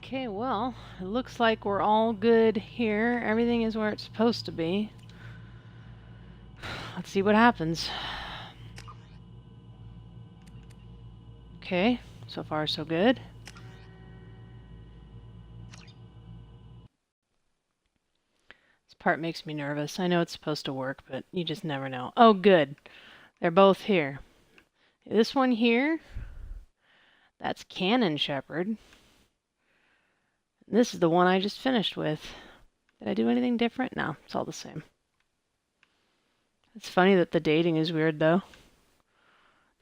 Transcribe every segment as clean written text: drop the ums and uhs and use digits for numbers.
Okay, well, it looks like we're all good here. Everything is where it's supposed to be. Let's see what happens. Okay, so far so good. This part makes me nervous. I know it's supposed to work, but you just never know. Oh, good. They're both here. This one here, that's Cannon Shepherd. This is the one I just finished with. Did I do anything different? No, it's all the same. It's funny that the dating is weird, though.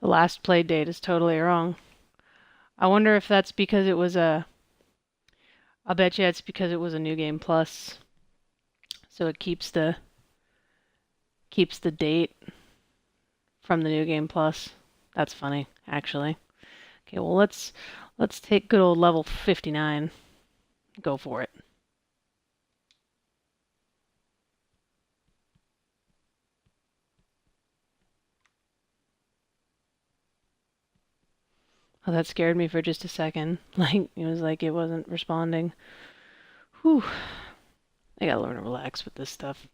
The last play date is totally wrong. I wonder if that's because it was a... I'll bet you it's because it was a New Game Plus. So it keeps the date from the New Game Plus. That's funny, actually. Okay, well let's take good old level 59. Go for it. Oh, that scared me for just a second. Like, it was like it wasn't responding. Whew. I gotta learn to relax with this stuff.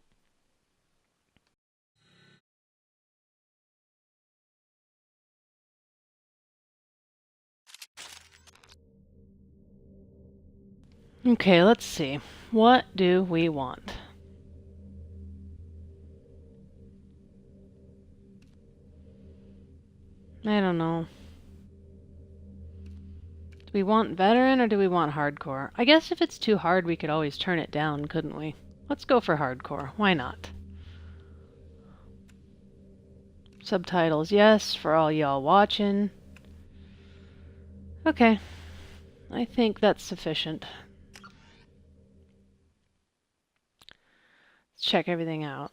Okay, let's see. What do we want? I don't know. Do we want veteran or do we want hardcore? I guess if it's too hard, we could always turn it down, couldn't we? Let's go for hardcore. Why not? Subtitles, yes, for all y'all watching. Okay. I think that's sufficient. Let's check everything out.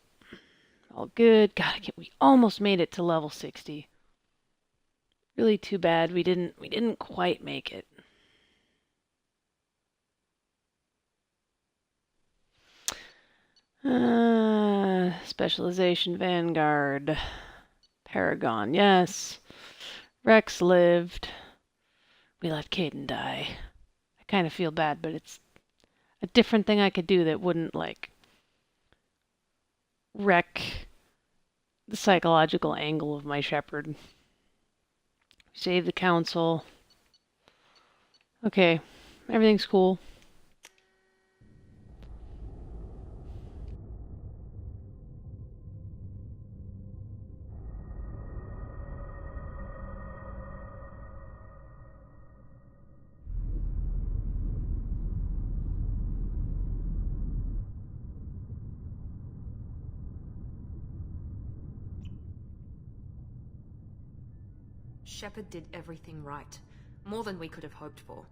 All good. God, we almost made it to level 60. Really too bad we didn't quite make it. Specialization Vanguard. Paragon, yes. Rex lived. We let Caden die. I kind of feel bad, but it's a different thing I could do that wouldn't, like, wreck the psychological angle of my shepherd. Save the council. Okay, everything's cool. Shepard did everything right. More than we could have hoped for.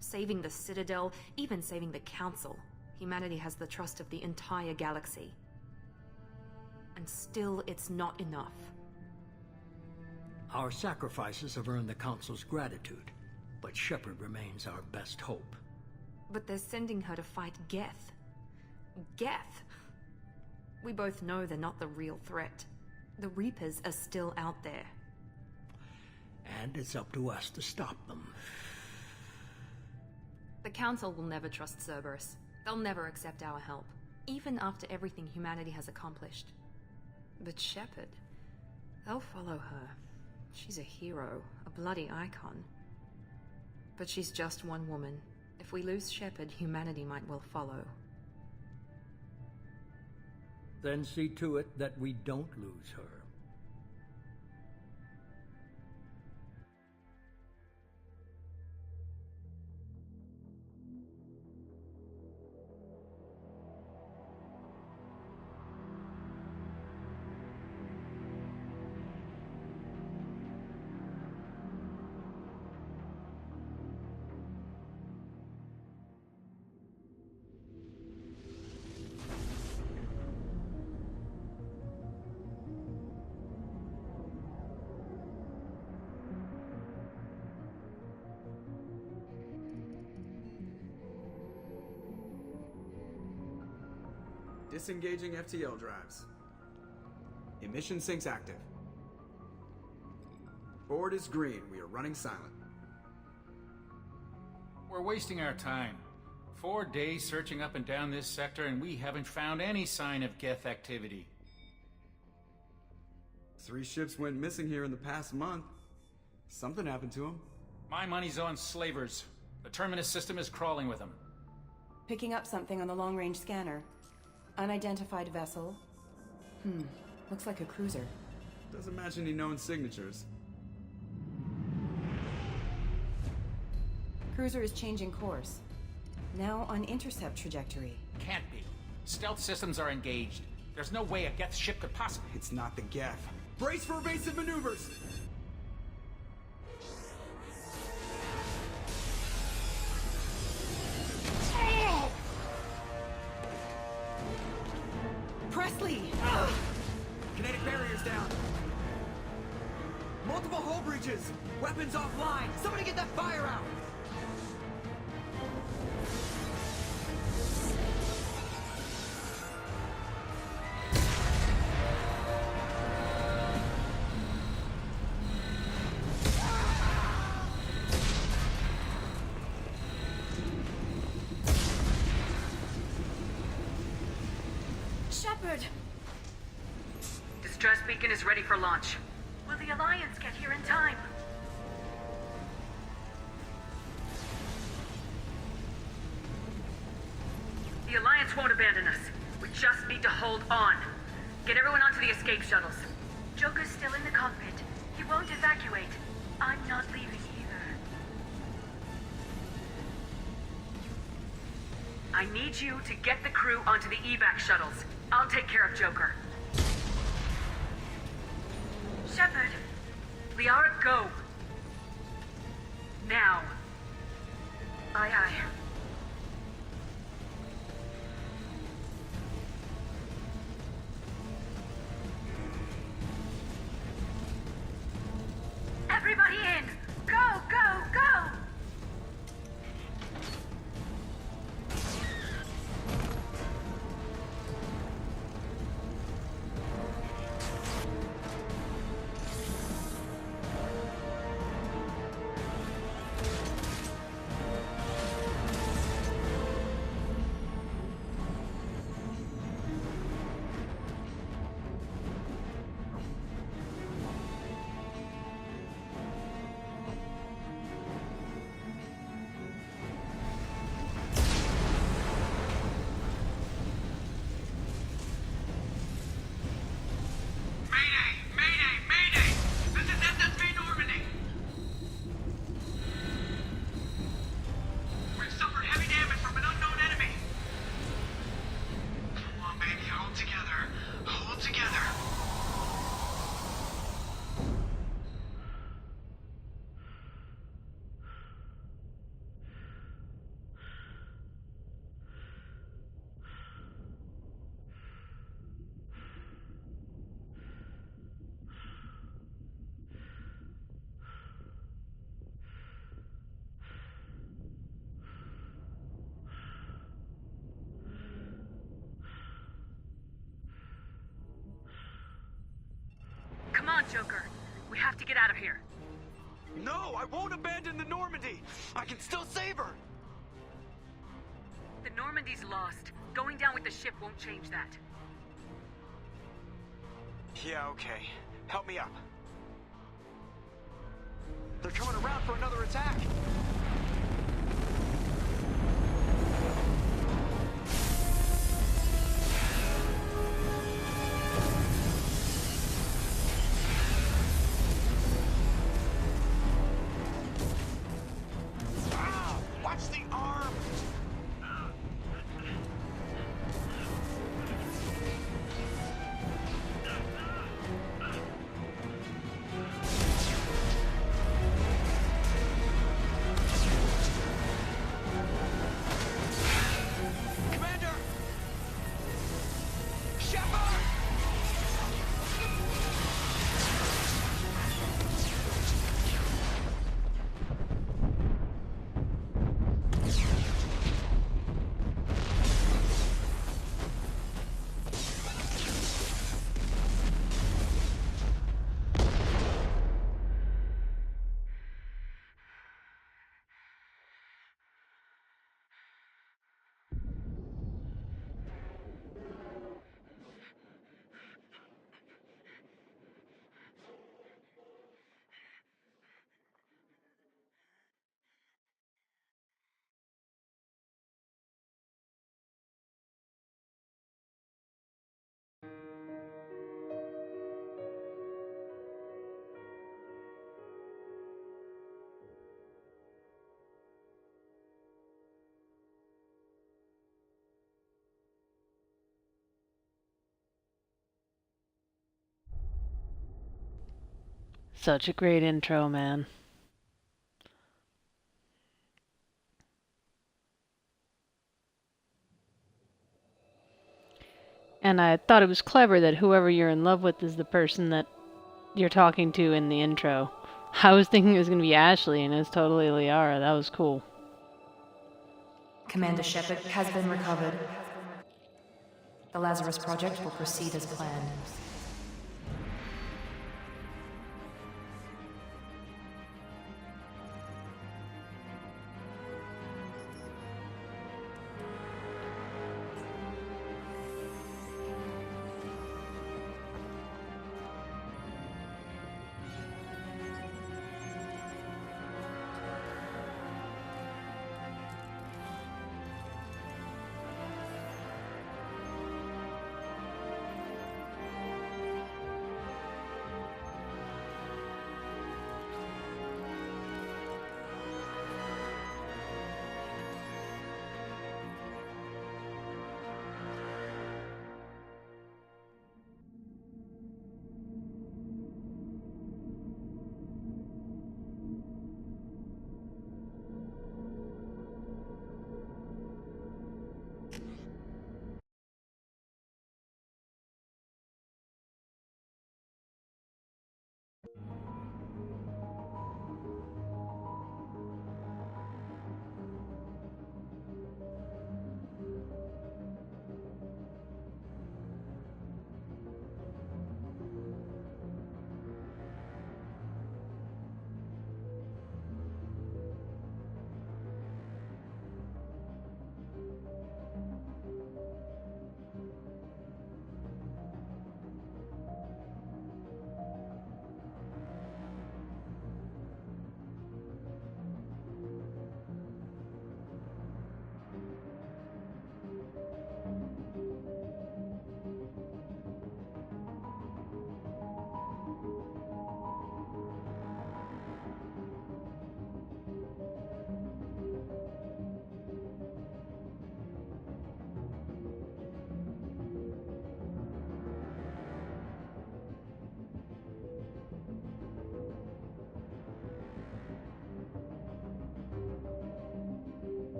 Saving the Citadel, even saving the Council. Humanity has the trust of the entire galaxy. And still, it's not enough. Our sacrifices have earned the Council's gratitude, but Shepard remains our best hope. But they're sending her to fight Geth. Geth! We both know they're not the real threat. The Reapers are still out there. And it's up to us to stop them. The Council will never trust Cerberus. They'll never accept our help, even after everything humanity has accomplished. But Shepard, they'll follow her. She's a hero, a bloody icon. But she's just one woman. If we lose Shepard, humanity might well follow. Then see to it that we don't lose her. Disengaging FTL drives. Emission sinks active. Board is green. We are running silent. We're wasting our time. 4 days searching up and down this sector, and we haven't found any sign of Geth activity. 3 ships went missing here in the past month. Something happened to them. My money's on slavers. The Terminus system is crawling with them. Picking up something on the long-range scanner. Unidentified vessel. Looks like a cruiser. Doesn't match any known signatures. Cruiser is changing course. Now on intercept trajectory. Can't be. Stealth systems are engaged. There's no way a Geth ship could possibly... It's not the Geth. Brace for evasive maneuvers! Presley! Kinetic barriers down. Multiple hull breaches. Weapons offline. Somebody get that fire out. Shepard! Distress beacon is ready for launch. Will the Alliance get here in time? The Alliance won't abandon us. We just need to hold on. Get everyone onto the escape shuttles. Joker's still in the cockpit. He won't evacuate. I'm not leaving either. I need you to get the crew onto the evac shuttles. I'll take care of Joker. Shepard! Liara, go! Now. Aye, aye. Everybody in! Go, go, go! Come on, Joker. We have to get out of here. No, I won't abandon the Normandy. I can still save her. The Normandy's lost. Going down with the ship won't change that. Yeah, okay. Help me up. They're coming around for another attack. Watch the arm! Such a great intro, man. And I thought it was clever that whoever you're in love with is the person that you're talking to in the intro. I was thinking it was going to be Ashley, and it's totally Liara. That was cool. Commander Shepard has been recovered. The Lazarus Project will proceed as planned.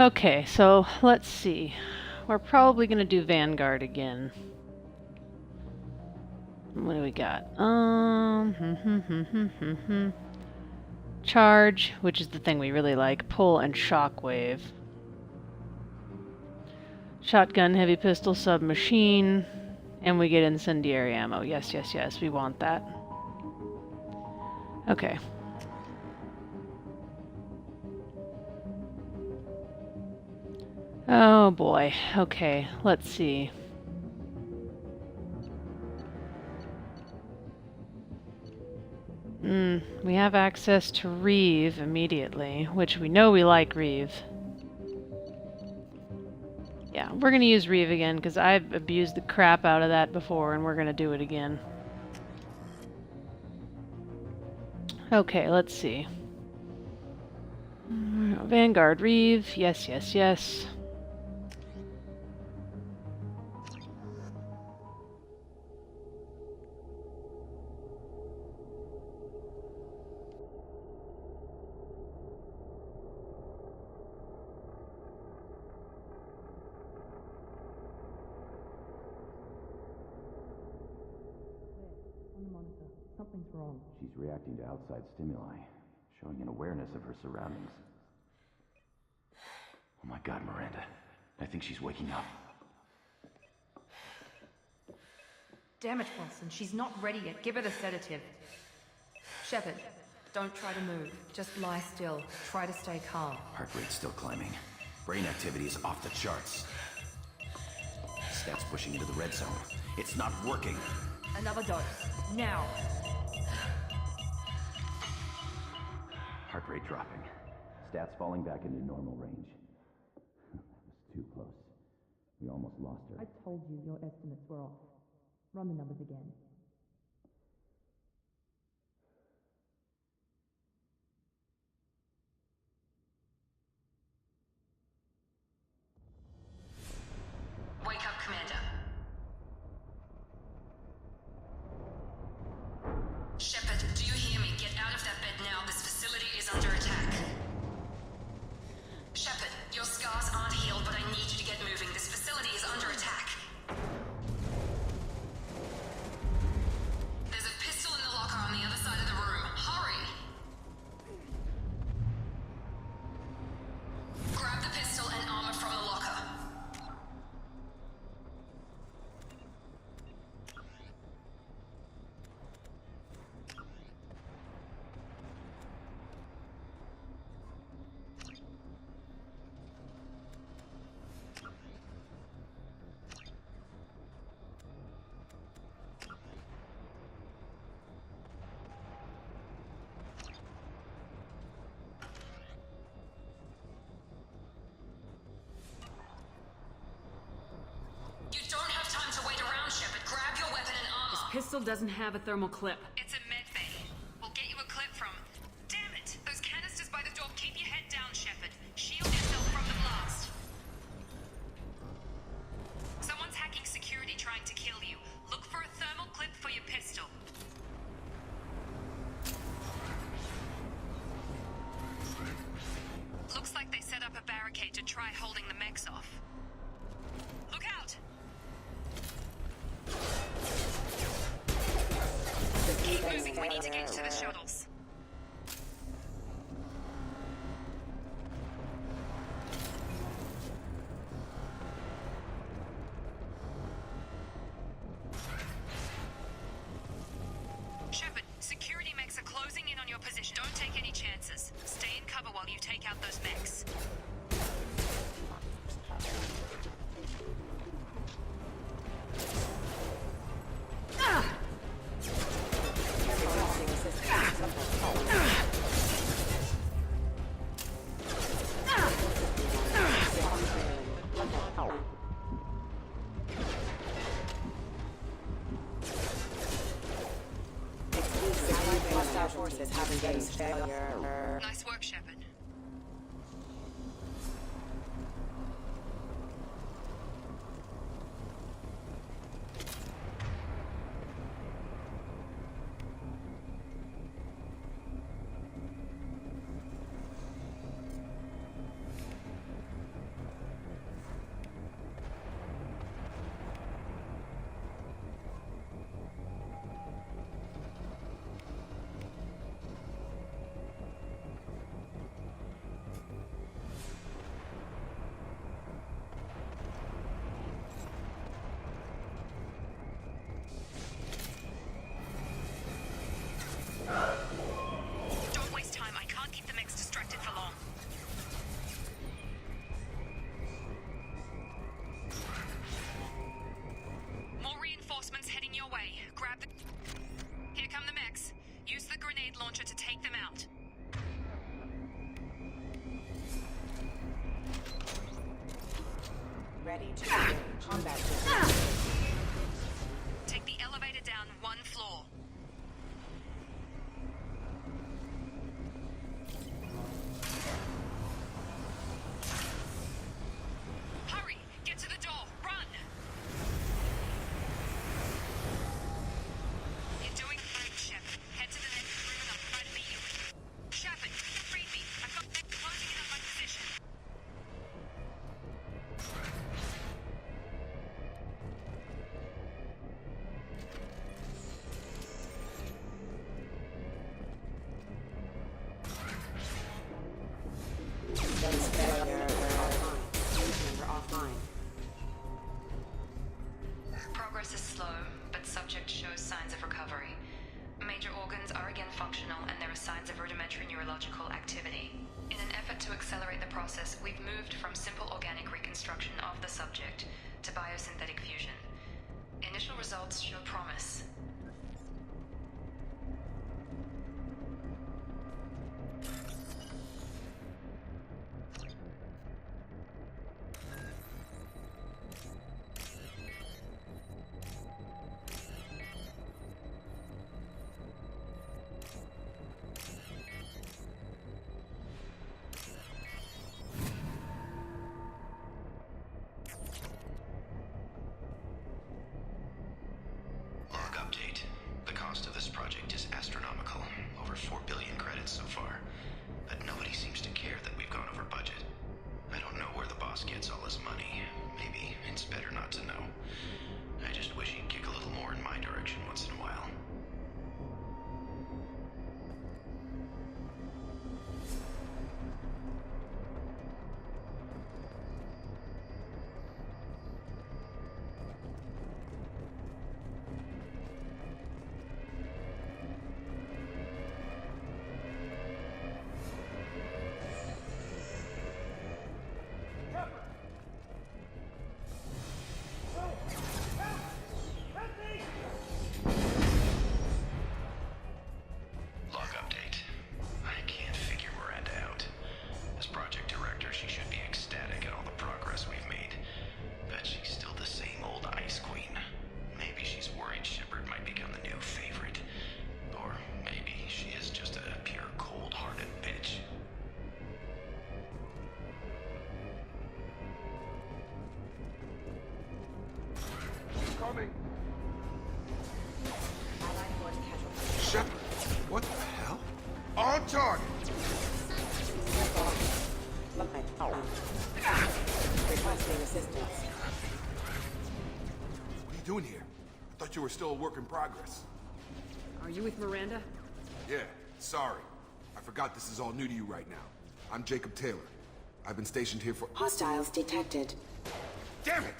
Okay, so let's see. We're probably going to do Vanguard again. What do we got? Charge, which is the thing we really like. Pull and shockwave. Shotgun, heavy pistol, submachine. And we get incendiary ammo. Yes, yes, yes. We want that. Okay. Oh boy. Okay, let's see. We have access to Reeve immediately, which we know we like Reeve. Yeah, we're gonna use Reeve again, because I've abused the crap out of that before, and we're gonna do it again. Okay, let's see. Vanguard, Reeve. Yes, yes, yes. Something's wrong. She's reacting to outside stimuli, showing an awareness of her surroundings. Oh my God, Miranda. I think she's waking up. Damn it, Wilson. She's not ready yet. Give her the sedative. Shepard, don't try to move. Just lie still. Try to stay calm. Heart rate's still climbing. Brain activity is off the charts. Stats pushing into the red zone. It's not working. Another dose. Now. Heart rate dropping. Stats falling back into normal range. That was too close. We almost lost her. I told you your estimates were off. Run the numbers again. Wake up, Commander. Shepard, do you hear me? Get out of that bed now. This facility is under attack. Shepard, your scars aren't healed, but I need you to get moving. This facility is under attack. There's a pistol in the locker on the other side of the room. Hurry! Grab the pistol and armor from the locker. You don't have time to wait around, Shepard. Grab your weapon and armor. Pistol doesn't have a thermal clip. It's a med bay. We'll get you a clip from. Damn it! Those canisters by the door. Keep your head down, Shepard. Shield yourself from the blast. Someone's hacking security trying to kill you. Look for a thermal clip for your pistol. Looks like they set up a barricade to try holding the mechs off. Look out! Keep moving, we need to get to the shuttles. Shepard, security mechs are closing in on your position. Don't take any chances. Stay in cover while you take out those mechs. Nice work, Shepard. Don't waste time. I can't keep the mechs distracted for long. More reinforcements heading your way. Grab the... Here come the mechs. Use the grenade launcher to take them out. Ready to begin combat. Take the elevator down one floor. Hurry! Get to the door! Run! You're doing great, Shepard. Head to the next room and I'll try to beat you. Shepard, read me. I've got mechs closing in on my position. process, we've moved from simple organic reconstruction of the subject to biosynthetic fusion. Initial results show promise. Log update. The cost of this project is astronomical. Over 4 billion credits so far. But nobody seems to care that we've gone over budget. I don't know where the boss gets all his money. Maybe it's better not to know. I just wish he'd kick a little more in my direction once in a while. Log update. I can't figure Miranda out. As project director, she should be ecstatic at all the progress we've made. But she's still the same old ice queen. Maybe she's worried Shepard might become the new favorite. Or maybe she is just a pure cold-hearted bitch. Coming. Allied force casualty. Shepard, what the hell? On target! Requesting assistance. What are you doing here? I thought you were still a work in progress. Are you with Miranda? Yeah, sorry. I forgot this is all new to you right now. I'm Jacob Taylor. I've been stationed here for— Hostiles detected. Damn it!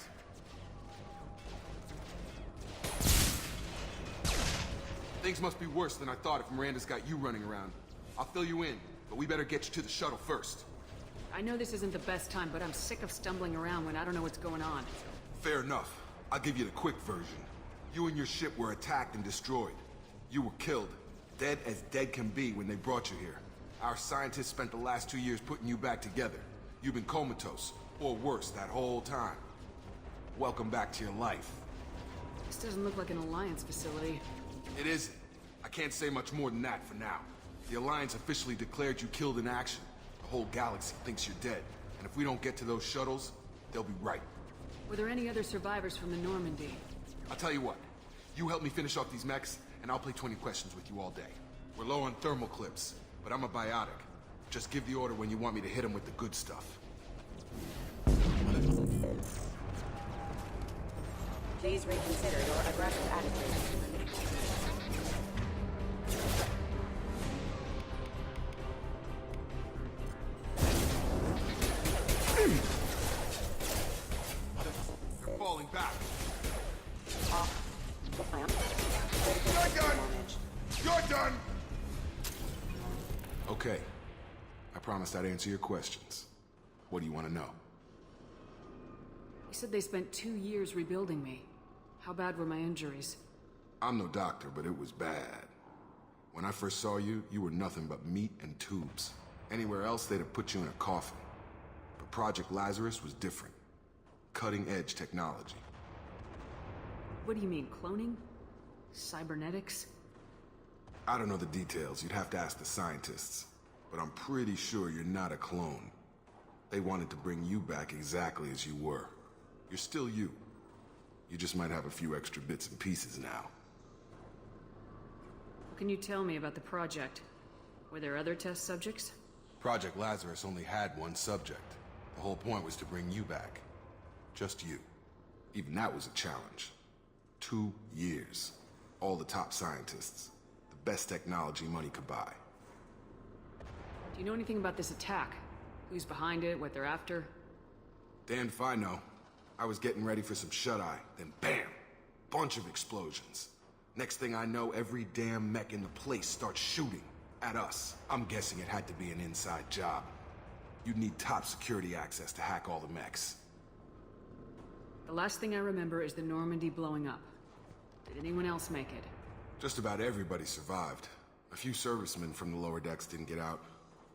Things must be worse than I thought if Miranda's got you running around. I'll fill you in, but we better get you to the shuttle first. I know this isn't the best time, but I'm sick of stumbling around when I don't know what's going on. Fair enough. I'll give you the quick version. You and your ship were attacked and destroyed. You were killed, dead as dead can be when they brought you here. Our scientists spent the last 2 years putting you back together. You've been comatose, or worse, that whole time. Welcome back to your life. This doesn't look like an Alliance facility. It isn't. I can't say much more than that for now. The Alliance officially declared you killed in action. The whole galaxy thinks you're dead. And if we don't get to those shuttles, they'll be right. Were there any other survivors from the Normandy? I'll tell you what. You help me finish off these mechs, and I'll play 20 questions with you all day. We're low on thermal clips, but I'm a biotic. Just give the order when you want me to hit them with the good stuff. Please reconsider your aggressive attitude. They're falling back. You're done! You're done! Okay. I promised I'd answer your questions. What do you want to know? You said they spent 2 years rebuilding me. How bad were my injuries? I'm no doctor, but it was bad. When I first saw you, you were nothing but meat and tubes. Anywhere else, they'd have put you in a coffin. But Project Lazarus was different. Cutting-edge technology. What do you mean, cloning? Cybernetics? I don't know the details. You'd have to ask the scientists. But I'm pretty sure you're not a clone. They wanted to bring you back exactly as you were. You're still you. You just might have a few extra bits and pieces now. What can you tell me about the project? Were there other test subjects? Project Lazarus only had one subject. The whole point was to bring you back. Just you. Even that was a challenge. 2 years. All the top scientists. The best technology money could buy. Do you know anything about this attack? Who's behind it, what they're after? Damned if I know. I was getting ready for some shut-eye, then bam! Bunch of explosions. Next thing I know, every damn mech in the place starts shooting at us. I'm guessing it had to be an inside job. You'd need top security access to hack all the mechs. The last thing I remember is the Normandy blowing up. Did anyone else make it? Just about everybody survived. A few servicemen from the lower decks didn't get out.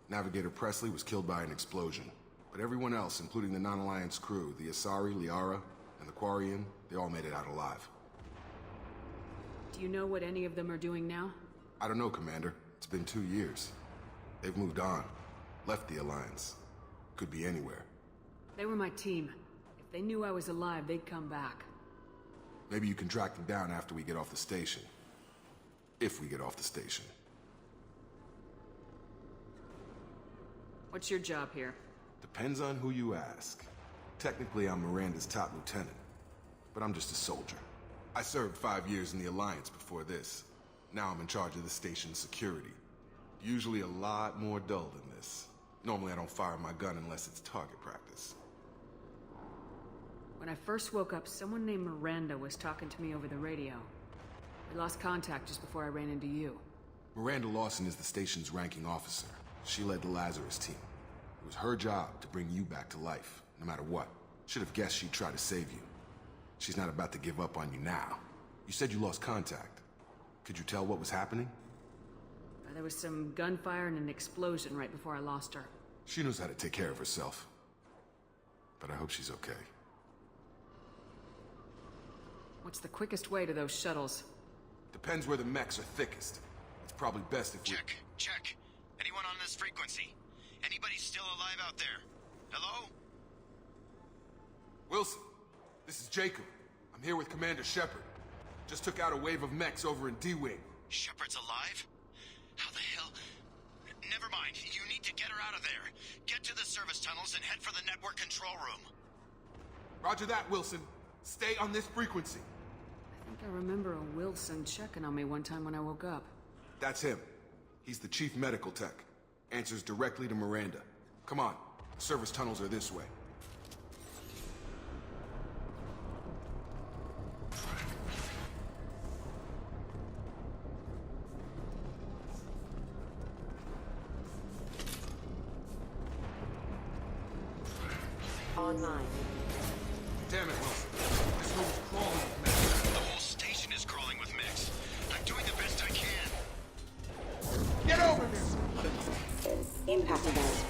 Navigator Presley was killed by an explosion. But everyone else, including the non-Alliance crew, the Asari, Liara, and the Quarian, they all made it out alive. Do you know what any of them are doing now? I don't know, Commander. It's been 2 years. They've moved on. Left the Alliance. Could be anywhere. They were my team. If they knew I was alive, they'd come back. Maybe you can track them down after we get off the station. If we get off the station. What's your job here? Depends on who you ask. Technically, I'm Miranda's top lieutenant. But I'm just a soldier. I served 5 years in the Alliance before this. Now I'm in charge of the station's security. Usually a lot more dull than this. Normally I don't fire my gun unless it's target practice. When I first woke up, someone named Miranda was talking to me over the radio. We lost contact just before I ran into you. Miranda Lawson is the station's ranking officer. She led the Lazarus team. It was her job to bring you back to life, no matter what. Should have guessed she'd try to save you. She's not about to give up on you now. You said you lost contact. Could you tell what was happening? There was some gunfire and an explosion right before I lost her. She knows how to take care of herself. But I hope she's okay. What's the quickest way to those shuttles? Depends where the mechs are thickest. It's probably best if we... Check. Anyone on this frequency? Anybody still alive out there? Hello? Wilson, this is Jacob. I'm here with Commander Shepard. Just took out a wave of mechs over in D-Wing. Shepard's alive? How the hell? Never mind. You need to get her out of there. Get to the service tunnels and head for the network control room. Roger that, Wilson. Stay on this frequency. I think I remember a Wilson checking on me one time when I woke up. That's him. He's the chief medical tech. Answers directly to Miranda. Come on. The service tunnels are this way. Online. Damn it, Wilson. This room's crawling with mechs. The whole station is crawling with mechs. I'm doing the best I can. Get over here! Impact event.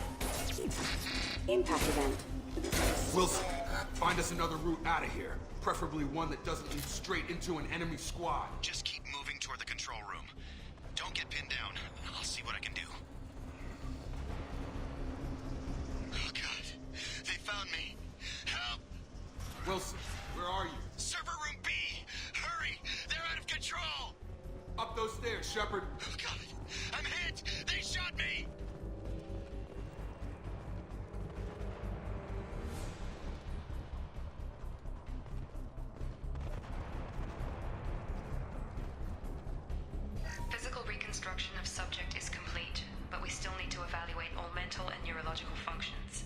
Impact event. Wilson, find us another route out of here. Preferably one that doesn't lead straight into an enemy squad. Just keep moving toward the control room. Don't get pinned down. I'll see what I can do. Oh, God. They found me. Help! Wilson, where are you? Server room B! Hurry! They're out of control! Up those stairs, Shepard. Oh, God. I'm hit! They shot me! Physical reconstruction of subject is complete, but we still need to evaluate all mental and neurological functions.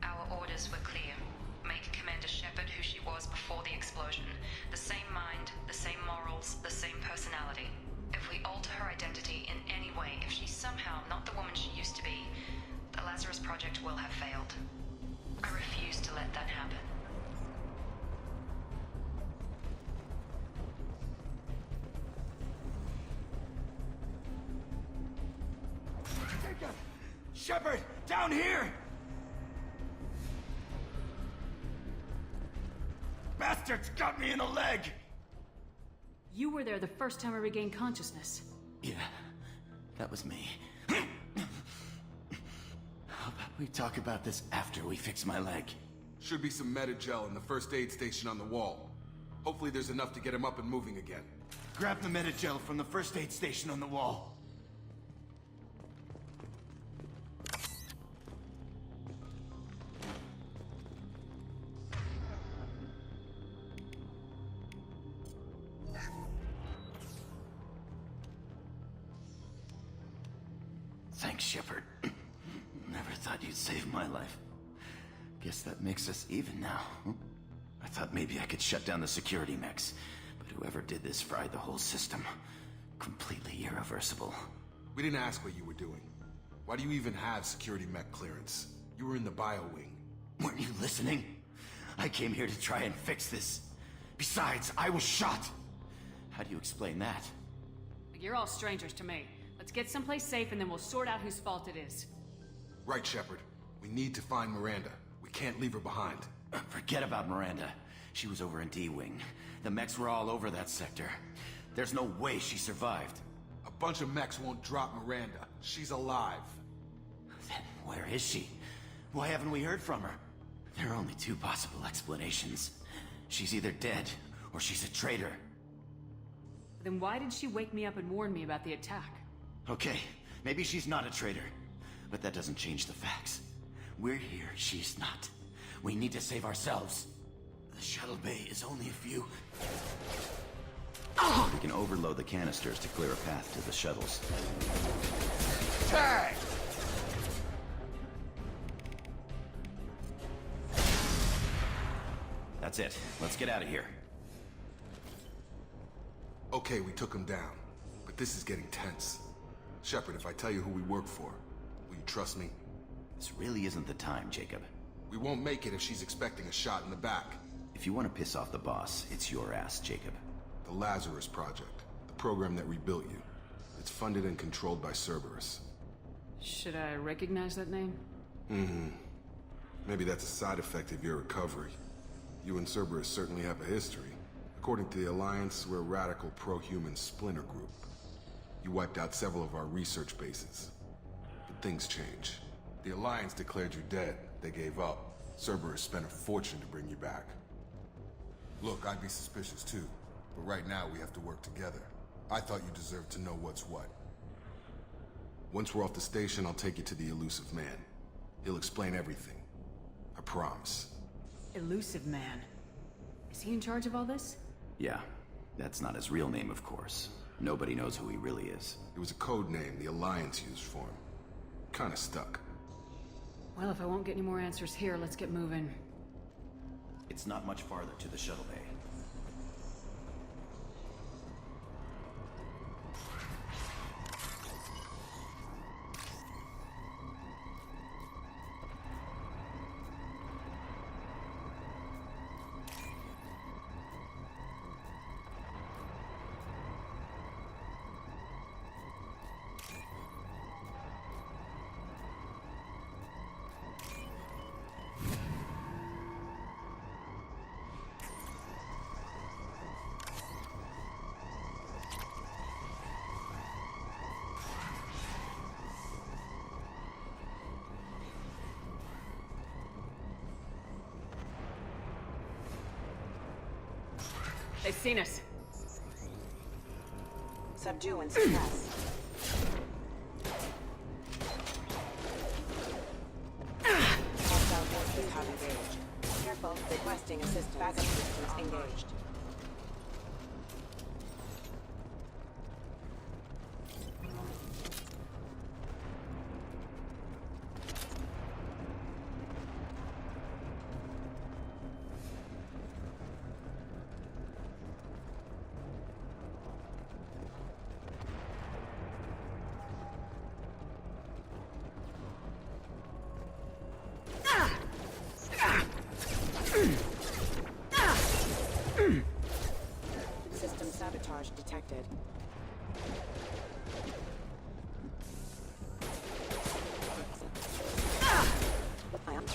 Our orders were clear. Make Commander Shepard who she was before the explosion. The same mind, the same morals, the same personality. If we alter her identity in any way, if she's somehow not the woman she used to be, the Lazarus Project will have failed. I refuse to let that happen. Shepard, down here! Bastards got me in the leg! You were there the first time I regained consciousness. Yeah, that was me. How about we talk about this after we fix my leg? Should be some Medi-gel in the first aid station on the wall. Hopefully there's enough to get him up and moving again. Grab the Medi-gel from the first aid station on the wall. Thanks, Shepard. Never thought you'd save my life. Guess that makes us even now. I thought maybe I could shut down the security mechs, but whoever did this fried the whole system. Completely irreversible. We didn't ask what you were doing. Why do you even have security mech clearance? You were in the bio wing. Weren't you listening? I came here to try and fix this. Besides, I was shot. How do you explain that? You're all strangers to me. Let's get someplace safe and then we'll sort out whose fault it is. Right, Shepard. We need to find Miranda. We can't leave her behind. Forget about Miranda. She was over in D-Wing. The mechs were all over that sector. There's no way she survived. A bunch of mechs won't drop Miranda. She's alive. Then where is she? Why haven't we heard from her? There are only two possible explanations. She's either dead, or she's a traitor. Then why did she wake me up and warn me about the attack? Okay, maybe she's not a traitor. But that doesn't change the facts. We're here, she's not. We need to save ourselves. The shuttle bay is only a few... We can overload the canisters to clear a path to the shuttles. Tag! That's it. Let's get out of here. Okay, we took him down. But this is getting tense. Shepard, if I tell you who we work for, will you trust me? This really isn't the time, Jacob. We won't make it if she's expecting a shot in the back. If you want to piss off the boss, it's your ass, Jacob. The Lazarus Project. The program that rebuilt you. It's funded and controlled by Cerberus. Should I recognize that name? Mm-hmm. Maybe that's a side effect of your recovery. You and Cerberus certainly have a history. According to the Alliance, we're a radical pro-human splinter group. You wiped out several of our research bases. But things change. The Alliance declared you dead. They gave up. Cerberus spent a fortune to bring you back. Look, I'd be suspicious too. But right now we have to work together. I thought you deserved to know what's what. Once we're off the station, I'll take you to the Elusive Man. He'll explain everything. I promise. Elusive Man. Is he in charge of all this? Yeah. That's not his real name, of course. Nobody knows who he really is. It was a code name the Alliance used for him. Kinda stuck. Well, if I won't get any more answers here, let's get moving. It's not much farther to the shuttle bay. They've seen us. Subdue and suppress. Hostile forces have engaged. Careful, requesting assistance. Backup systems engaged. System sabotage detected. I am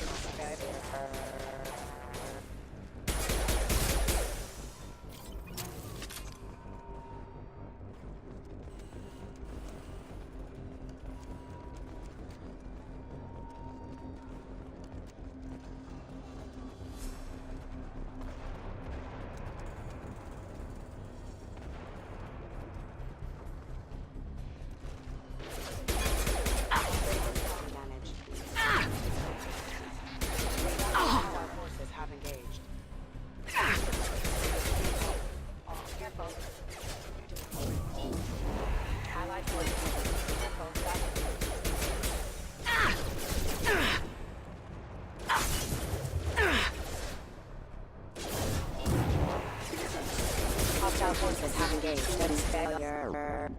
Hostile forces have engaged. That is failure.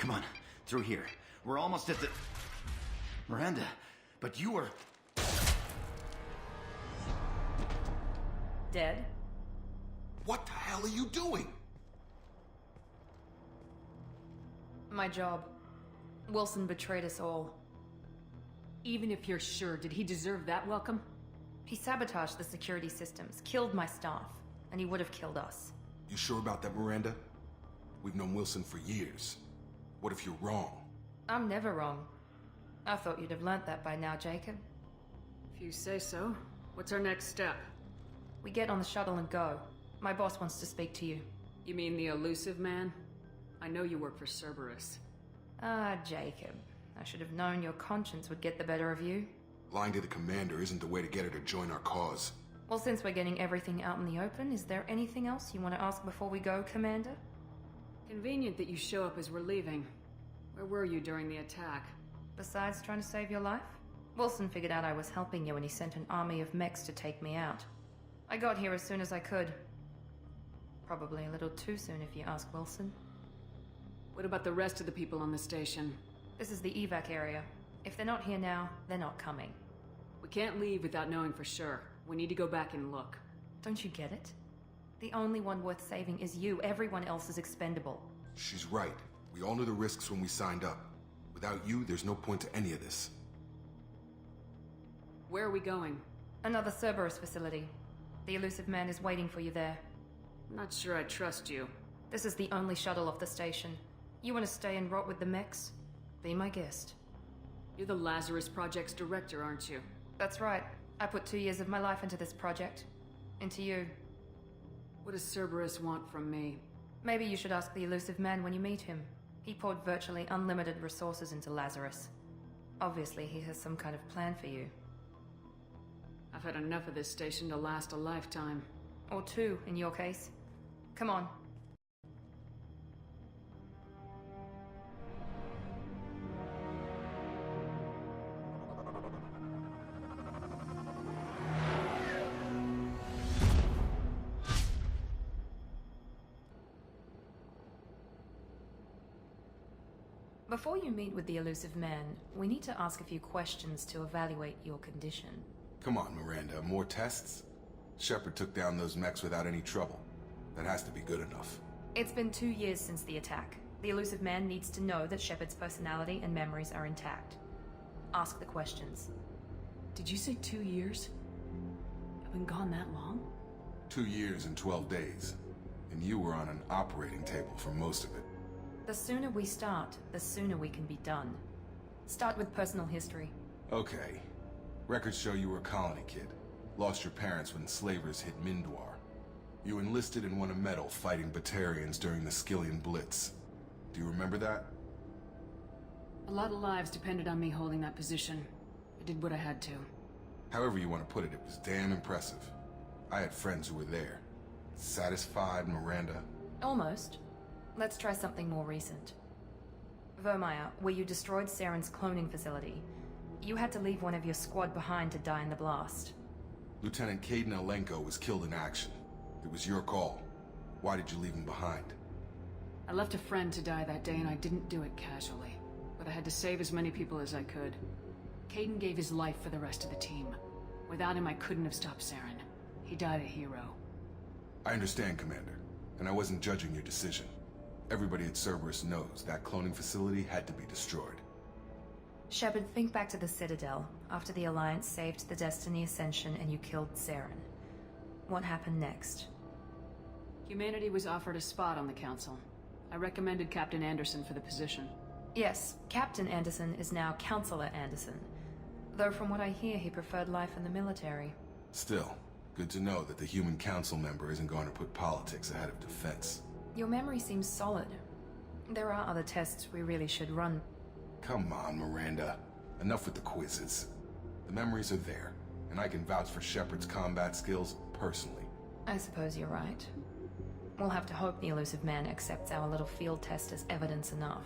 Come on, through here. We're almost at the... Miranda, but you were... Dead? What the hell are you doing? My job. Wilson betrayed us all. Even if you're sure, did he deserve that welcome? He sabotaged the security systems, killed my staff, and he would have killed us. You sure about that, Miranda? We've known Wilson for years. What if you're wrong? I'm never wrong. I thought you'd have learnt that by now, Jacob. If you say so. What's our next step? We get on the shuttle and go. My boss wants to speak to you. You mean the elusive man? I know you work for Cerberus. Ah, Jacob. I should have known your conscience would get the better of you. Lying to the commander isn't the way to get her to join our cause. Well, since we're getting everything out in the open, is there anything else you want to ask before we go, Commander? Convenient that you show up as we're leaving. Where were you during the attack? Besides trying to save your life? Wilson figured out I was helping you and he sent an army of mechs to take me out. I got here as soon as I could. Probably a little too soon if you ask Wilson. What about the rest of the people on the station? This is the evac area. If they're not here now, they're not coming. We can't leave without knowing for sure. We need to go back and look. Don't you get it? The only one worth saving is you. Everyone else is expendable. She's right. We all knew the risks when we signed up. Without you, there's no point to any of this. Where are we going? Another Cerberus facility. The elusive man is waiting for you there. I'm not sure I trust you. This is the only shuttle off the station. You want to stay and rot with the mechs? Be my guest. You're the Lazarus Project's director, aren't you? That's right. I put 2 years of my life into this project. Into you. What does Cerberus want from me? Maybe you should ask the elusive man when you meet him. He poured virtually unlimited resources into Lazarus. Obviously, he has some kind of plan for you. I've had enough of this station to last a lifetime. Or 2, in your case. Come on. Before you meet with the elusive man, we need to ask a few questions to evaluate your condition. Come on, Miranda. More tests? Shepard took down those mechs without any trouble. That has to be good enough. It's been 2 years since the attack. The elusive man needs to know that Shepard's personality and memories are intact. Ask the questions. Did you say 2 years? I've been gone that long? 2 years and 12 days. And you were on an operating table for most of it. The sooner we start, the sooner we can be done. Start with personal history. Okay. Records show you were a colony kid. Lost your parents when slavers hit Mindwar. You enlisted and won a medal fighting Batarians during the Skillian Blitz. Do you remember that? A lot of lives depended on me holding that position. I did what I had to. However you want to put it, it was damn impressive. I had friends who were there. Satisfied, Miranda? Almost. Let's try something more recent. Vermeer, where you destroyed Saren's cloning facility. You had to leave one of your squad behind to die in the blast. Lieutenant Caden Alenko was killed in action. It was your call. Why did you leave him behind? I left a friend to die that day and I didn't do it casually. But I had to save as many people as I could. Caden gave his life for the rest of the team. Without him, I couldn't have stopped Saren. He died a hero. I understand, Commander. And I wasn't judging your decision. Everybody at Cerberus knows that cloning facility had to be destroyed. Shepard, think back to the Citadel, after the Alliance saved the Destiny Ascension and you killed Saren. What happened next? Humanity was offered a spot on the Council. I recommended Captain Anderson for the position. Yes, Captain Anderson is now Counselor Anderson. Though from what I hear, he preferred life in the military. Still, good to know that the human council member isn't going to put politics ahead of defense. Your memory seems solid. There are other tests we really should run. Come on, Miranda. Enough with the quizzes. The memories are there, and I can vouch for Shepard's combat skills personally. I suppose you're right. We'll have to hope the elusive man accepts our little field test as evidence enough.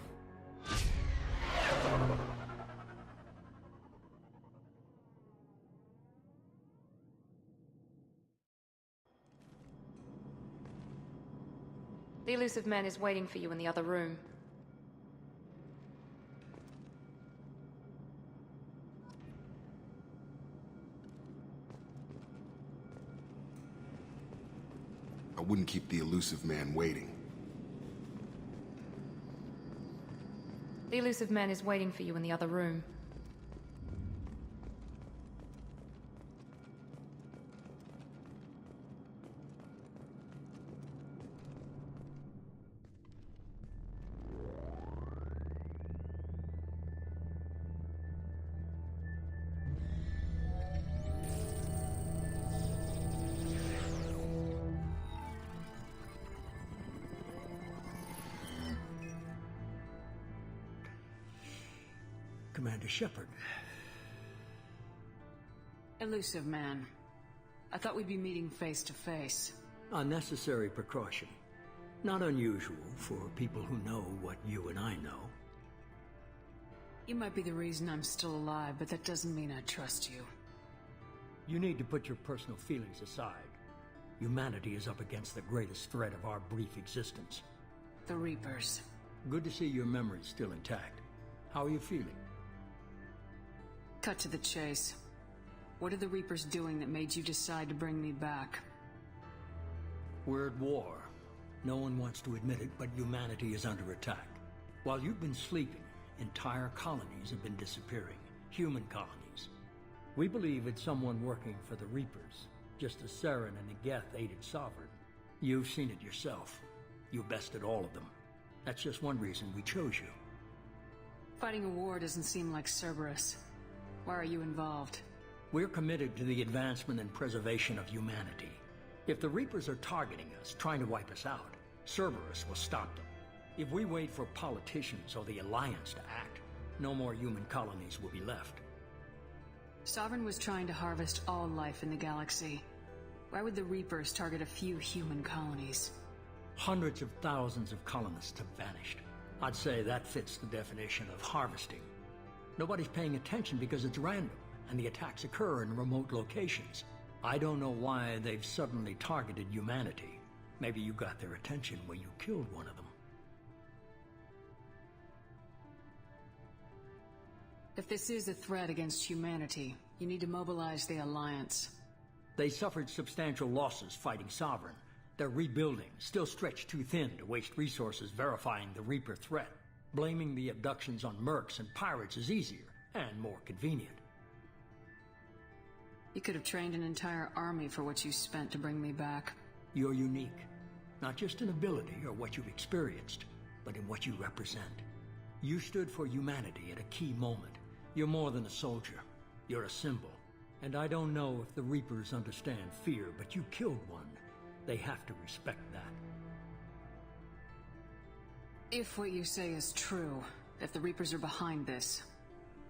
The elusive man is waiting for you in the other room. I wouldn't keep the elusive man waiting. The elusive man is waiting for you in the other room. Commander Shepard. Elusive man. I thought we'd be meeting face to face. A necessary precaution. Not unusual for people who know what you and I know. You might be the reason I'm still alive, but that doesn't mean I trust you. You need to put your personal feelings aside. Humanity is up against the greatest threat of our brief existence. The Reapers. Good to see your memory's still intact. How are you feeling? Cut to the chase. What are the Reapers doing that made you decide to bring me back? We're at war. No one wants to admit it, but humanity is under attack. While you've been sleeping, entire colonies have been disappearing. Human colonies. We believe it's someone working for the Reapers, just as Saren and the Geth aided Sovereign. You've seen it yourself. You bested all of them. That's just one reason we chose you. Fighting a war doesn't seem like Cerberus. Why are you involved? We're committed to the advancement and preservation of humanity. If the Reapers are targeting us, trying to wipe us out, Cerberus will stop them. If we wait for politicians or the Alliance to act, no more human colonies will be left. Sovereign was trying to harvest all life in the galaxy. Why would the Reapers target a few human colonies? Hundreds of thousands of colonists have vanished. I'd say that fits the definition of harvesting. Nobody's paying attention because it's random, and the attacks occur in remote locations. I don't know why they've suddenly targeted humanity. Maybe you got their attention when you killed one of them. If this is a threat against humanity, you need to mobilize the Alliance. They suffered substantial losses fighting Sovereign. They're rebuilding, still stretched too thin to waste resources verifying the Reaper threat. Blaming the abductions on mercs and pirates is easier, and more convenient. You could have trained an entire army for what you spent to bring me back. You're unique. Not just in ability or what you've experienced, but in what you represent. You stood for humanity at a key moment. You're more than a soldier. You're a symbol. And I don't know if the Reapers understand fear, but you killed one. They have to respect that. If what you say is true, if the Reapers are behind this,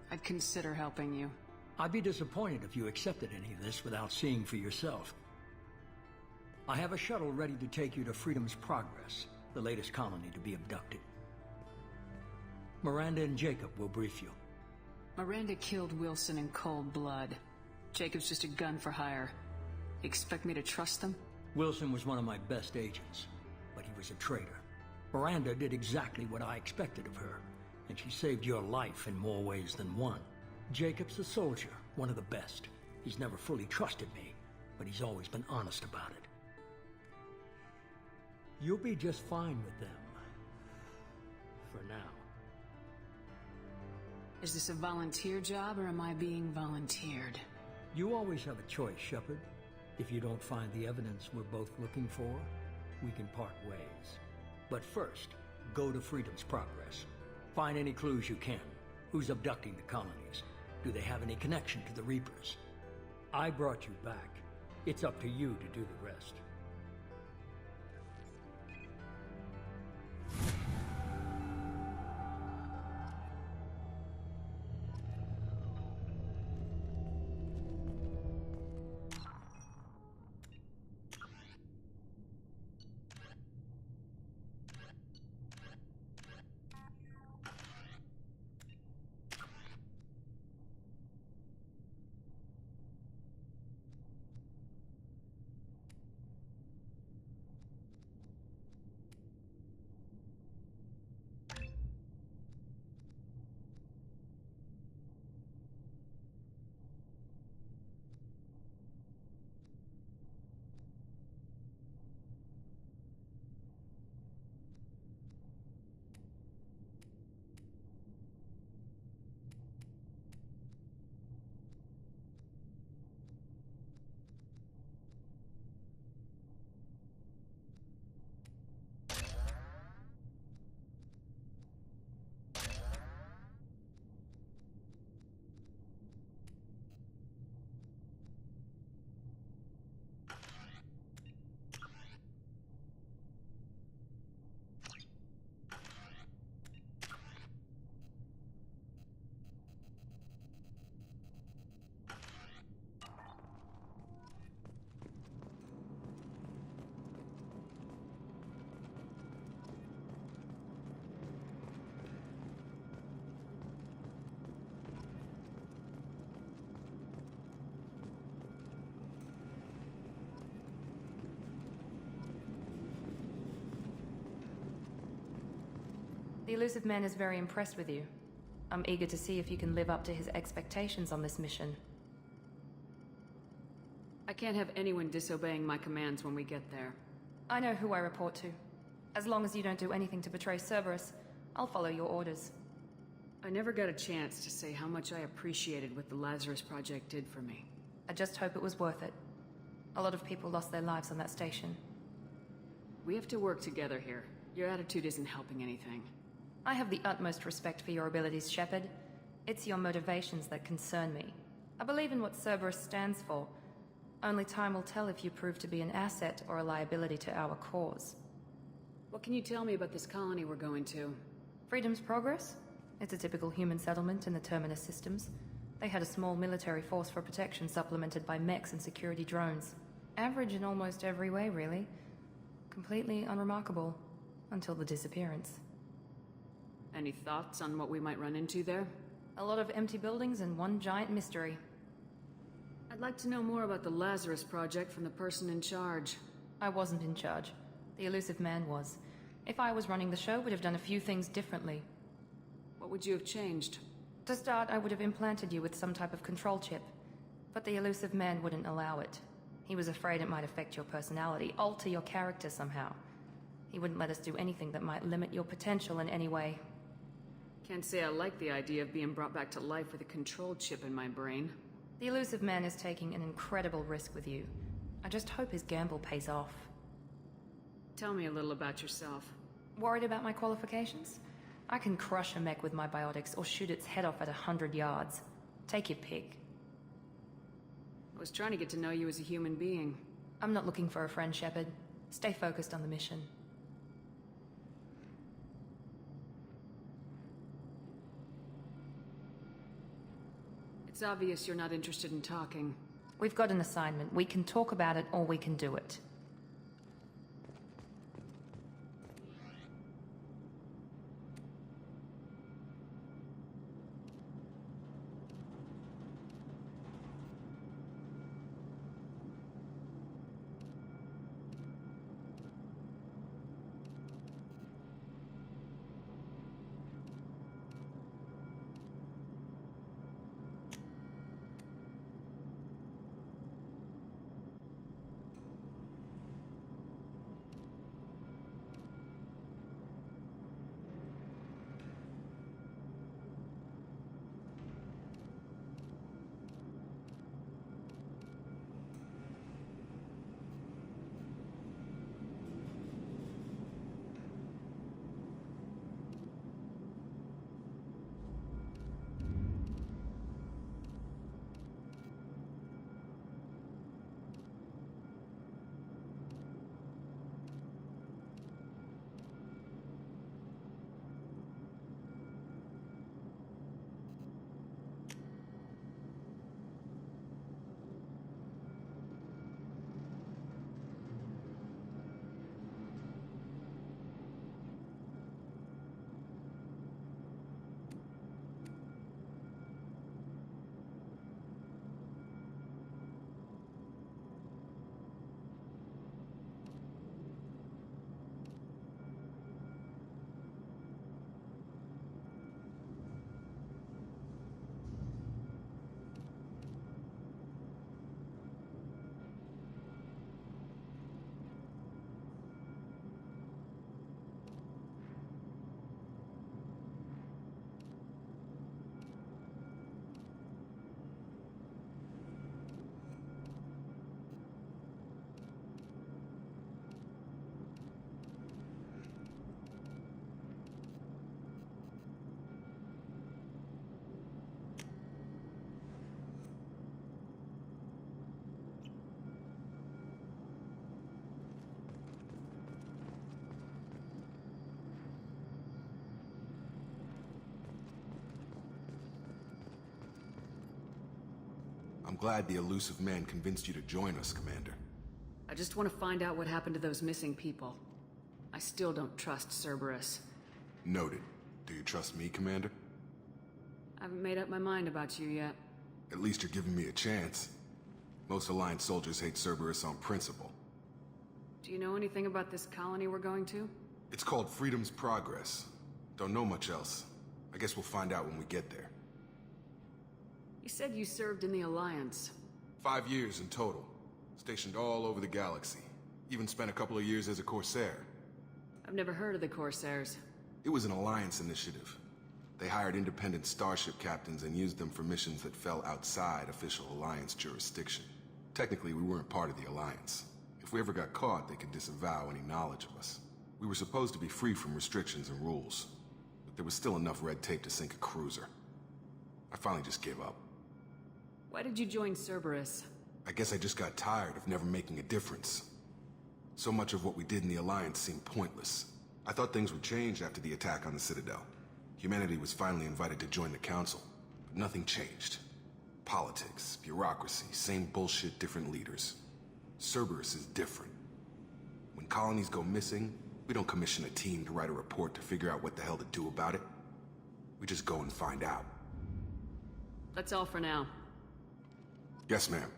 I'd consider helping you. I'd be disappointed if you accepted any of this without seeing for yourself. I have a shuttle ready to take you to Freedom's Progress, the latest colony to be abducted. Miranda and Jacob will brief you. Miranda killed Wilson in cold blood. Jacob's just a gun for hire. You expect me to trust them? Wilson was one of my best agents, but he was a traitor. Miranda did exactly what I expected of her, and she saved your life in more ways than one. Jacob's a soldier, one of the best. He's never fully trusted me, but he's always been honest about it. You'll be just fine with them. For now. Is this a volunteer job, or am I being volunteered? You always have a choice, Shepard. If you don't find the evidence we're both looking for, we can part ways. But first, go to Freedom's Progress. Find any clues you can. Who's abducting the colonies? Do they have any connection to the Reapers? I brought you back. It's up to you to do the rest. The elusive man is very impressed with you. I'm eager to see if you can live up to his expectations on this mission. I can't have anyone disobeying my commands when we get there. I know who I report to. As long as you don't do anything to betray Cerberus, I'll follow your orders. I never got a chance to say how much I appreciated what the Lazarus Project did for me. I just hope it was worth it. A lot of people lost their lives on that station. We have to work together here. Your attitude isn't helping anything. I have the utmost respect for your abilities, Shepard. It's your motivations that concern me. I believe in what Cerberus stands for. Only time will tell if you prove to be an asset or a liability to our cause. What can you tell me about this colony we're going to? Freedom's Progress? It's a typical human settlement in the Terminus systems. They had a small military force for protection supplemented by mechs and security drones. Average in almost every way, really. Completely unremarkable. Until the disappearance. Any thoughts on what we might run into there? A lot of empty buildings and one giant mystery. I'd like to know more about the Lazarus Project from the person in charge. I wasn't in charge. The elusive man was. If I was running the show, would have done a few things differently. What would you have changed? To start, I would have implanted you with some type of control chip. But the elusive man wouldn't allow it. He was afraid it might affect your personality, alter your character somehow. He wouldn't let us do anything that might limit your potential in any way. Can't say I like the idea of being brought back to life with a control chip in my brain. The elusive man is taking an incredible risk with you. I just hope his gamble pays off. Tell me a little about yourself. Worried about my qualifications? I can crush a mech with my biotics or shoot its head off at 100 yards. Take your pick. I was trying to get to know you as a human being. I'm not looking for a friend, Shepard. Stay focused on the mission. It's obvious you're not interested in talking. We've got an assignment. We can talk about it or we can do it. I'm glad the elusive man convinced you to join us, Commander. I just want to find out what happened to those missing people. I still don't trust Cerberus. Noted. Do you trust me, Commander? I haven't made up my mind about you yet. At least you're giving me a chance. Most Alliance soldiers hate Cerberus on principle. Do you know anything about this colony we're going to? It's called Freedom's Progress. Don't know much else. I guess we'll find out when we get there. You said you served in the Alliance. 5 years in total. Stationed all over the galaxy. Even spent a couple of years as a Corsair. I've never heard of the Corsairs. It was an Alliance initiative. They hired independent starship captains and used them for missions that fell outside official Alliance jurisdiction. Technically, we weren't part of the Alliance. If we ever got caught, they could disavow any knowledge of us. We were supposed to be free from restrictions and rules, but there was still enough red tape to sink a cruiser. I finally just gave up. Why did you join Cerberus? I guess I just got tired of never making a difference. So much of what we did in the Alliance seemed pointless. I thought things would change after the attack on the Citadel. Humanity was finally invited to join the Council, but nothing changed. Politics, bureaucracy, same bullshit, different leaders. Cerberus is different. When colonies go missing, we don't commission a team to write a report to figure out what the hell to do about it. We just go and find out. That's all for now. Yes, ma'am.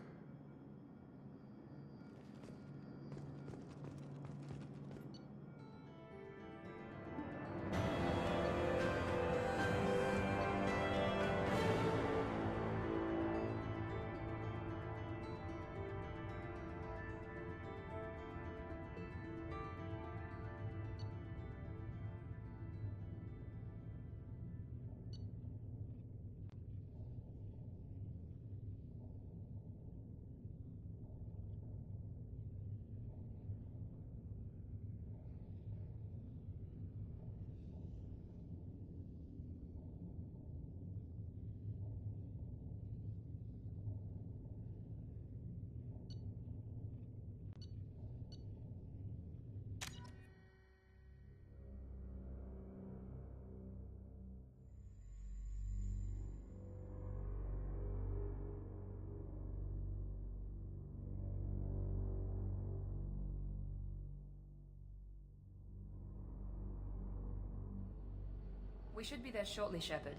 We should be there shortly, Shepard.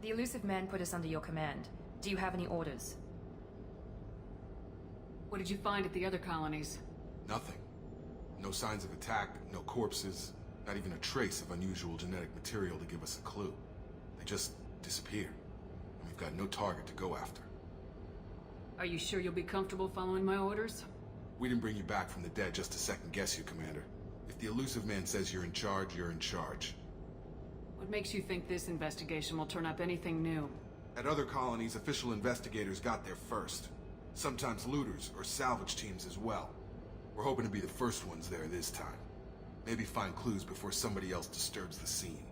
The elusive man put us under your command. Do you have any orders? What did you find at the other colonies? Nothing. No signs of attack, no corpses, not even a trace of unusual genetic material to give us a clue. They just disappeared, and we've got no target to go after. Are you sure you'll be comfortable following my orders? We didn't bring you back from the dead just to second guess you, Commander. If the elusive man says you're in charge, you're in charge. What makes you think this investigation will turn up anything new? At other colonies, official investigators got there first. Sometimes looters or salvage teams as well. We're hoping to be the first ones there this time. Maybe find clues before somebody else disturbs the scene.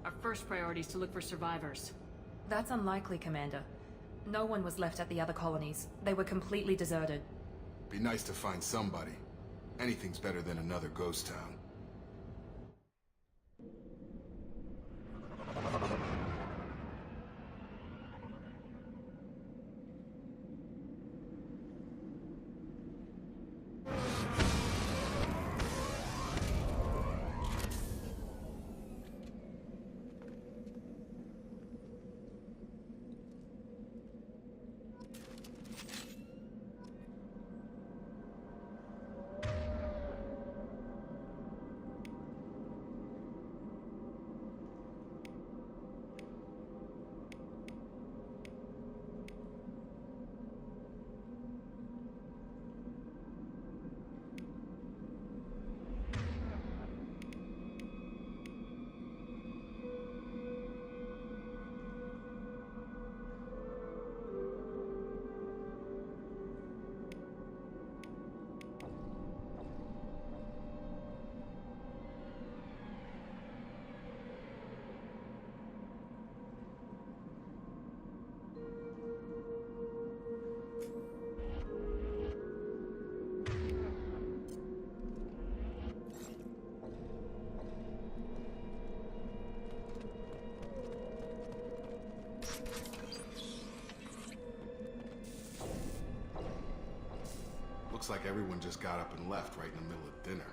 Our first priority is to look for survivors. That's unlikely, Commander. No one was left at the other colonies. They were completely deserted. Be nice to find somebody. Anything's better than another ghost town. Looks like everyone just got up and left right in the middle of dinner.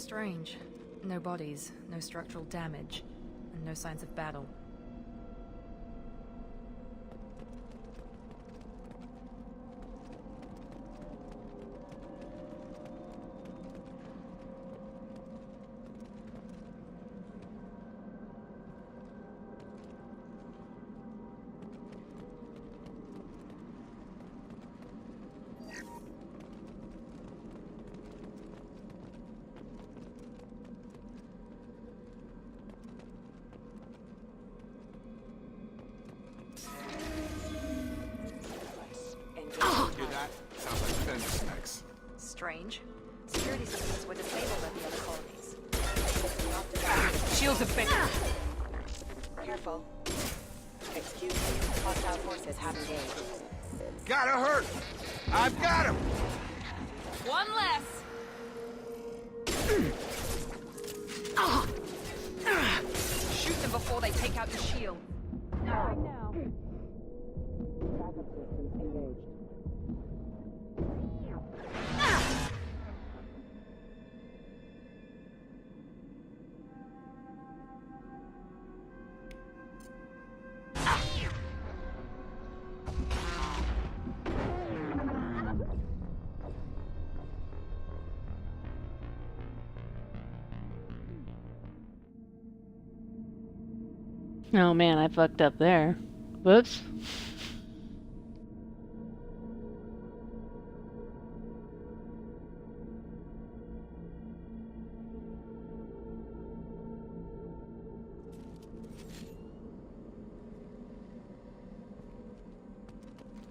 Strange. No bodies, no structural damage, and no signs of battle. Hear that? Sounds like fence specs. Strange. Security systems were disabled at the other colonies. Shields are fixed. Careful. Excuse me. Hostile forces have engaged. Gotta hurt! I've got him! One less! Shoot them before they take out your shield. Backup systems engaged. Oh man, I fucked up there. Whoops.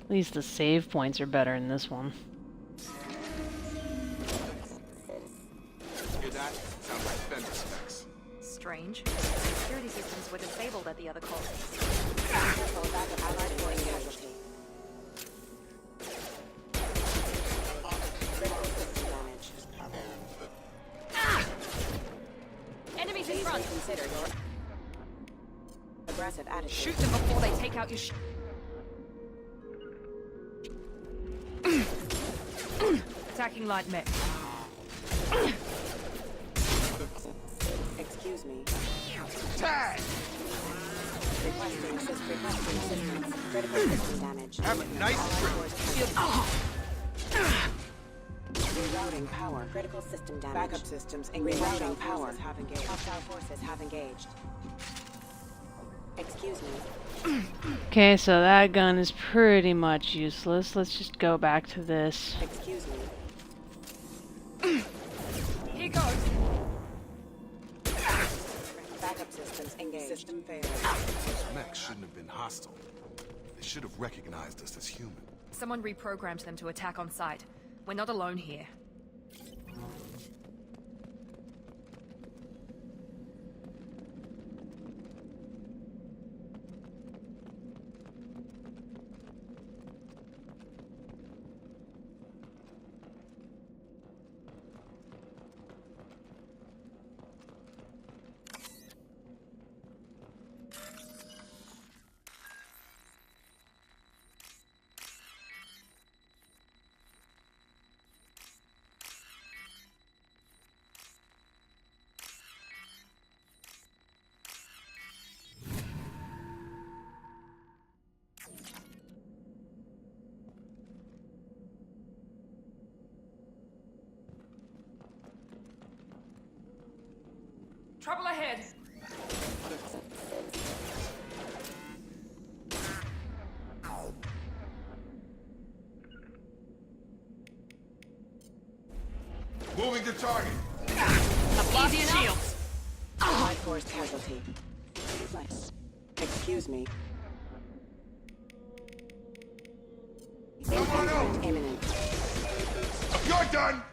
At least the save points are better in this one. Hear that? Sounds like fence specs. Strange. Security systems were disabled at the other colonies. Careful, backup allied force casualty. Critical system damage. Enemies in front! Consider your aggressive attitude. Shoot them before they take out your Attacking light mech. Excuse me. Tag! Requesting assistance. Critical system damage. Have a nice trip. Rerouting power. Critical system damage. Backup systems engaged. Rerouting power. Have engaged. Hostile forces have engaged. Excuse me. Okay, so that gun is pretty much useless. Let's just go back to this. Excuse me. Here goes! Backup systems engaged. System failed. Those mechs shouldn't have been hostile. They should have recognized us as human. Someone reprogrammed them to attack on sight. We're not alone here. Trouble ahead. Moving to target. Easy shields. Light force casualty. Excuse me. Come on out. Imminent. You're done.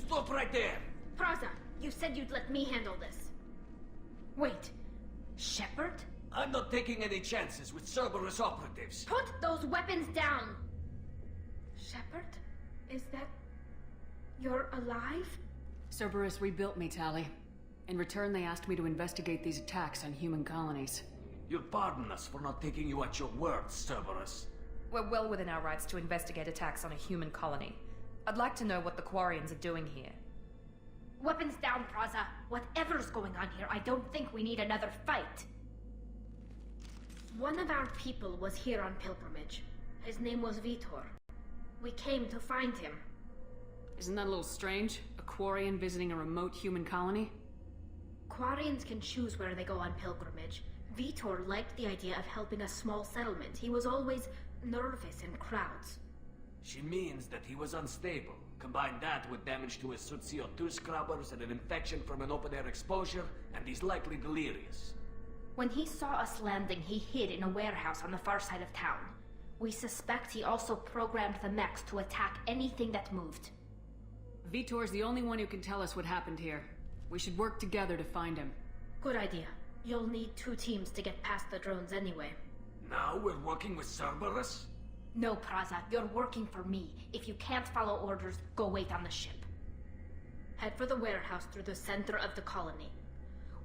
Stop right there! Praza, you said you'd let me handle this. Wait, Shepard? I'm not taking any chances with Cerberus operatives. Put those weapons down! Shepard? Is that... you're alive? Cerberus rebuilt me, Tali. In return, they asked me to investigate these attacks on human colonies. You'll pardon us for not taking you at your word, Cerberus. We're well within our rights to investigate attacks on a human colony. I'd like to know what the Quarians are doing here. Weapons down, Praza. Whatever's going on here, I don't think we need another fight. One of our people was here on pilgrimage. His name was Vitor. We came to find him. Isn't that a little strange? A Quarian visiting a remote human colony? Quarians can choose where they go on pilgrimage. Vitor liked the idea of helping a small settlement. He was always nervous in crowds. She means that he was unstable. Combine that with damage to his suit CO2 scrubbers and an infection from an open-air exposure, and he's likely delirious. When he saw us landing, he hid in a warehouse on the far side of town. We suspect he also programmed the mechs to attack anything that moved. Vitor's the only one who can tell us what happened here. We should work together to find him. Good idea. You'll need 2 teams to get past the drones anyway. Now we're working with Cerberus? No, Praza, you're working for me. If you can't follow orders, go wait on the ship. Head for the warehouse through the center of the colony.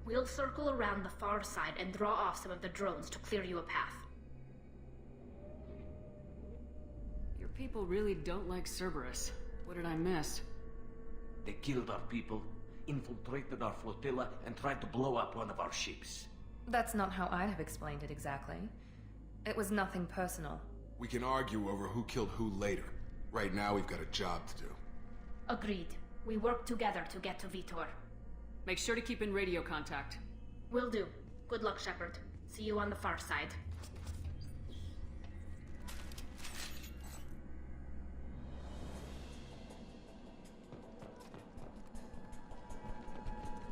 We'll circle around the far side and draw off some of the drones to clear you a path. Your people really don't like Cerberus. What did I miss? They killed our people, infiltrated our flotilla, and tried to blow up one of our ships. That's not how I'd have explained it exactly. It was nothing personal. We can argue over who killed who later. Right now, we've got a job to do. Agreed. We work together to get to Vitor. Make sure to keep in radio contact. Will do. Good luck, Shepard. See you on the far side.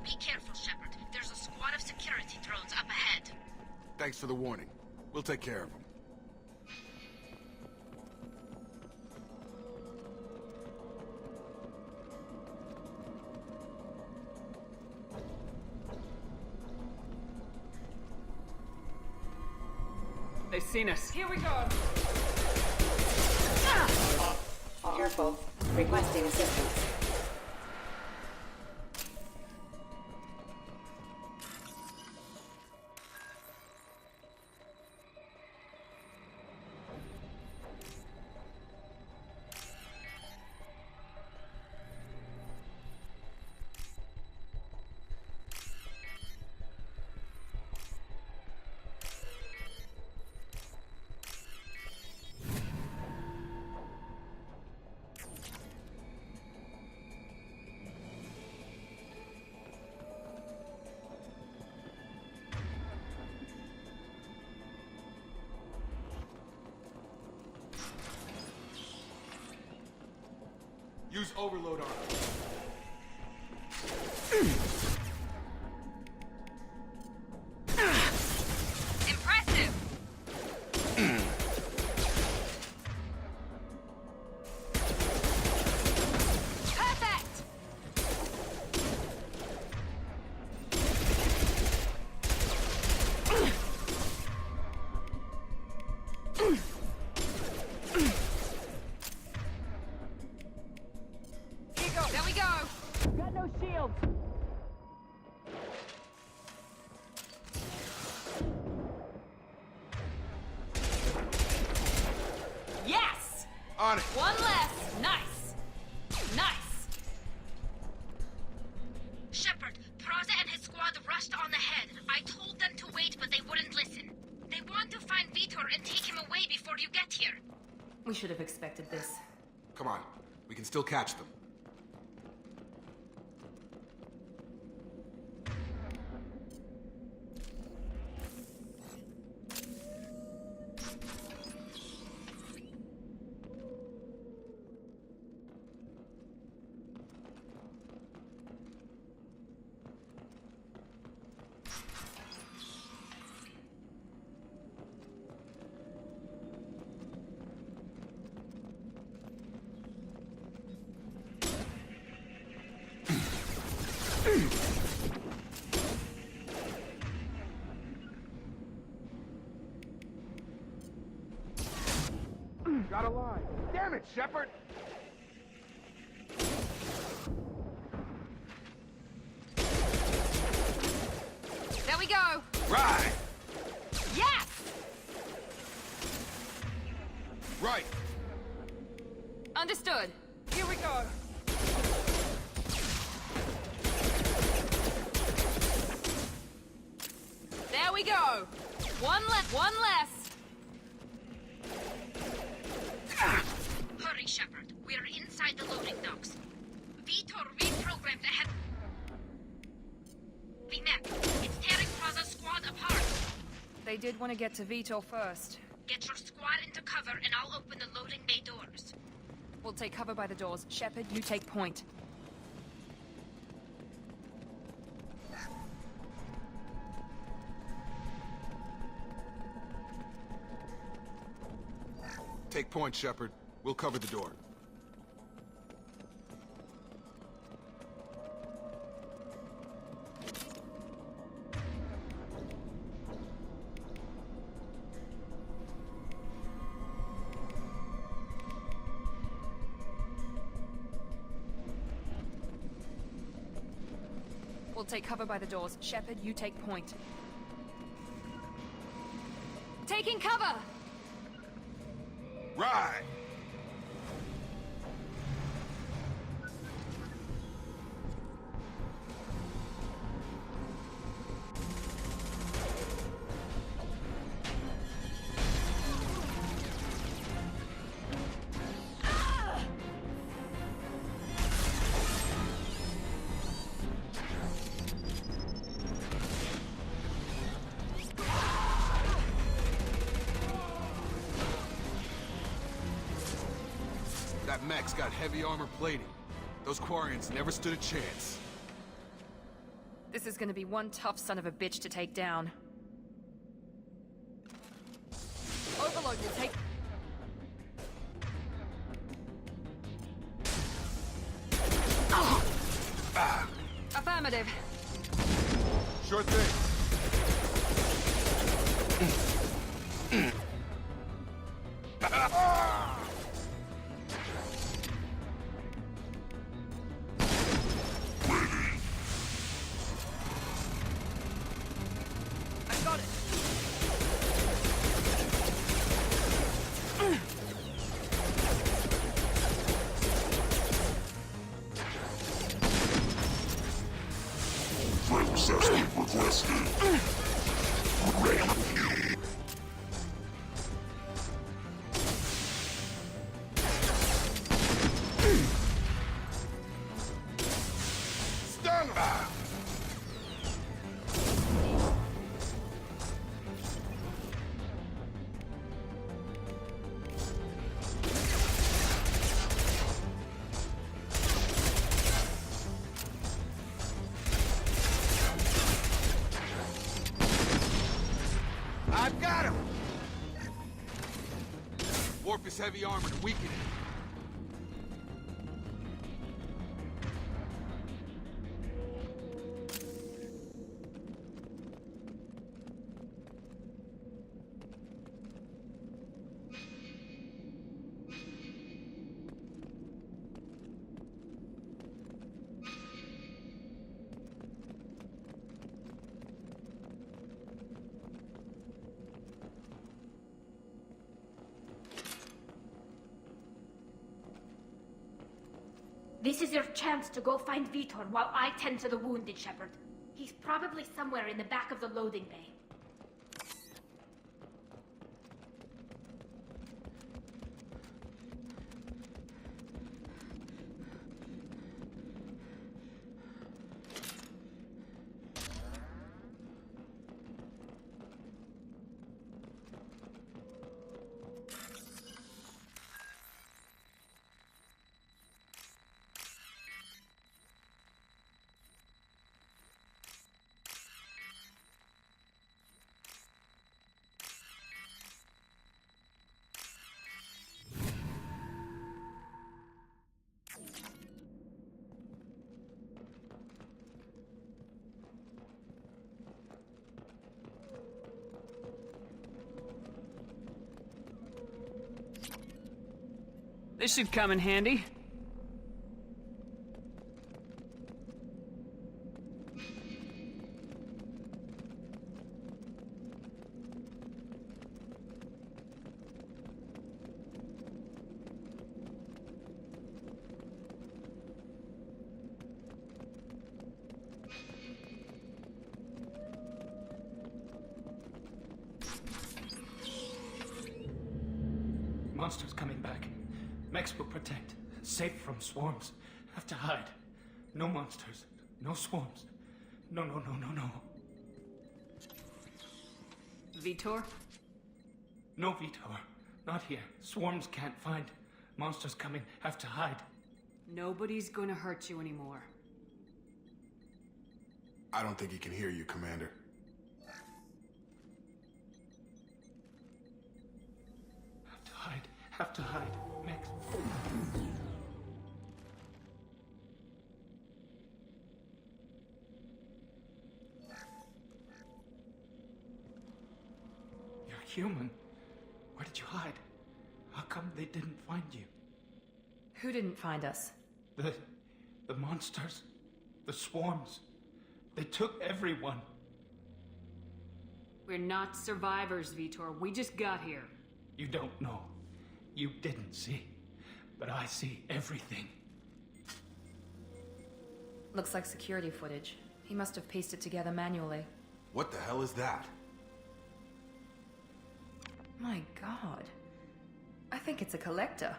Be careful, Shepard. There's a squad of security drones up ahead. Thanks for the warning. We'll take care of them. They've seen us. Here we go! Careful. Requesting assistance. Use overload on it. Impressive! Perfect! There we go! Got no shields! Yes! On it! One less! Nice! Nice! Shepard, Praza and his squad rushed on ahead. I told them to wait, but they wouldn't listen. They want to find Vitor and take him away before you get here. We should have expected this. Come on. We can still catch them. of line. Damn it, Shepard! There we go! Right! Yes! Right! Understood. Here we go. There we go. One less. Hurry, Shepard. We're inside the loading docks. Vitor reprogrammed the heavy mech. It's tearing Praza's squad apart. They did want to get to Vitor first. Get your squad into cover and I'll open the loading bay doors. We'll take cover by the doors. Shepard, you take point. Take point, Shepard. We'll cover the door. We'll take cover by the doors. Shepard, you take point. Taking cover! Right! That mech's got heavy armor plating. Those Quarians never stood a chance. This is gonna be one tough son of a bitch to take down. Overload will take... Affirmative. Sure thing. I got it. Requested. Stun! I've got him! Warp his heavy armor to weaken it. This is your chance to go find Vitor while I tend to the wounded, Shepard. He's probably somewhere in the back of the loading bay. This should come in handy. Monsters coming back. Mechs will protect. Safe from swarms. Have to hide. No monsters. No swarms. No. Vitor? No, Vitor. Not here. Swarms can't find. Monsters coming. Have to hide. Nobody's gonna hurt you anymore. I don't think he can hear you, Commander. Have to hide. Mechs. You're human. Where did you hide? How come they didn't find you? Who didn't find us? The monsters. The swarms. They took everyone. We're not survivors, Vitor. We just got here. You don't know. You didn't see. But I see everything. Looks like security footage. He must have pieced it together manually. What the hell is that? My god. I think it's a collector.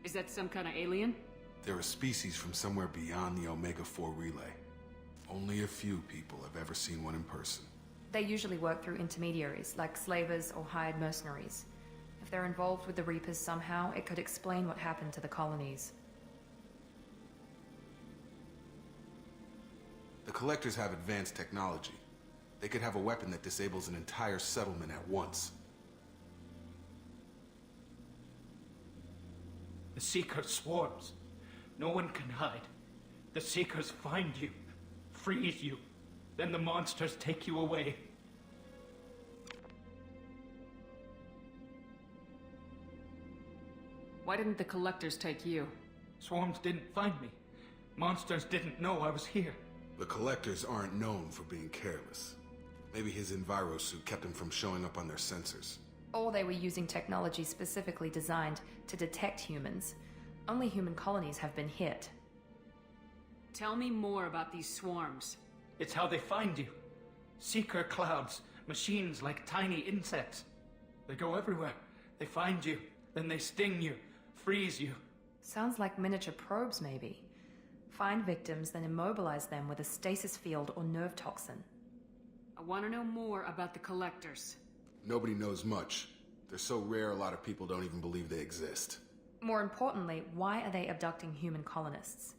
Is that some kind of alien? They're a species from somewhere beyond the Omega-4 relay. Only a few people have ever seen one in person. They usually work through intermediaries, like slavers or hired mercenaries. If they're involved with the Reapers somehow, it could explain what happened to the colonies. The Collectors have advanced technology. They could have a weapon that disables an entire settlement at once. The Seeker swarms. No one can hide. The Seekers find you, freeze you. Then the monsters take you away. Why didn't the Collectors take you? Swarms didn't find me. Monsters didn't know I was here. The Collectors aren't known for being careless. Maybe his envirosuit kept him from showing up on their sensors. Or they were using technology specifically designed to detect humans. Only human colonies have been hit. Tell me more about these swarms. It's how they find you. Seeker clouds, machines like tiny insects. They go everywhere. They find you, then they sting you, freeze you. Sounds like miniature probes, maybe. Find victims, then immobilize them with a stasis field or nerve toxin. I want to know more about the Collectors. Nobody knows much. They're so rare, a lot of people don't even believe they exist. More importantly, why are they abducting human colonists?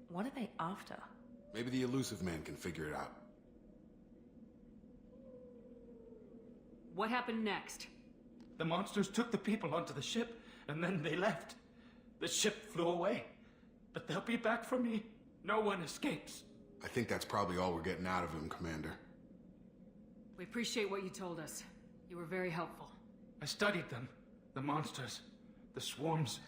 What are they after? Maybe the Elusive Man can figure it out. What happened next? The monsters took the people onto the ship, and then they left. The ship flew away. But they'll be back for me. No one escapes. I think that's probably all we're getting out of him, Commander. We appreciate what you told us. You were very helpful. I studied them. The monsters. The swarms.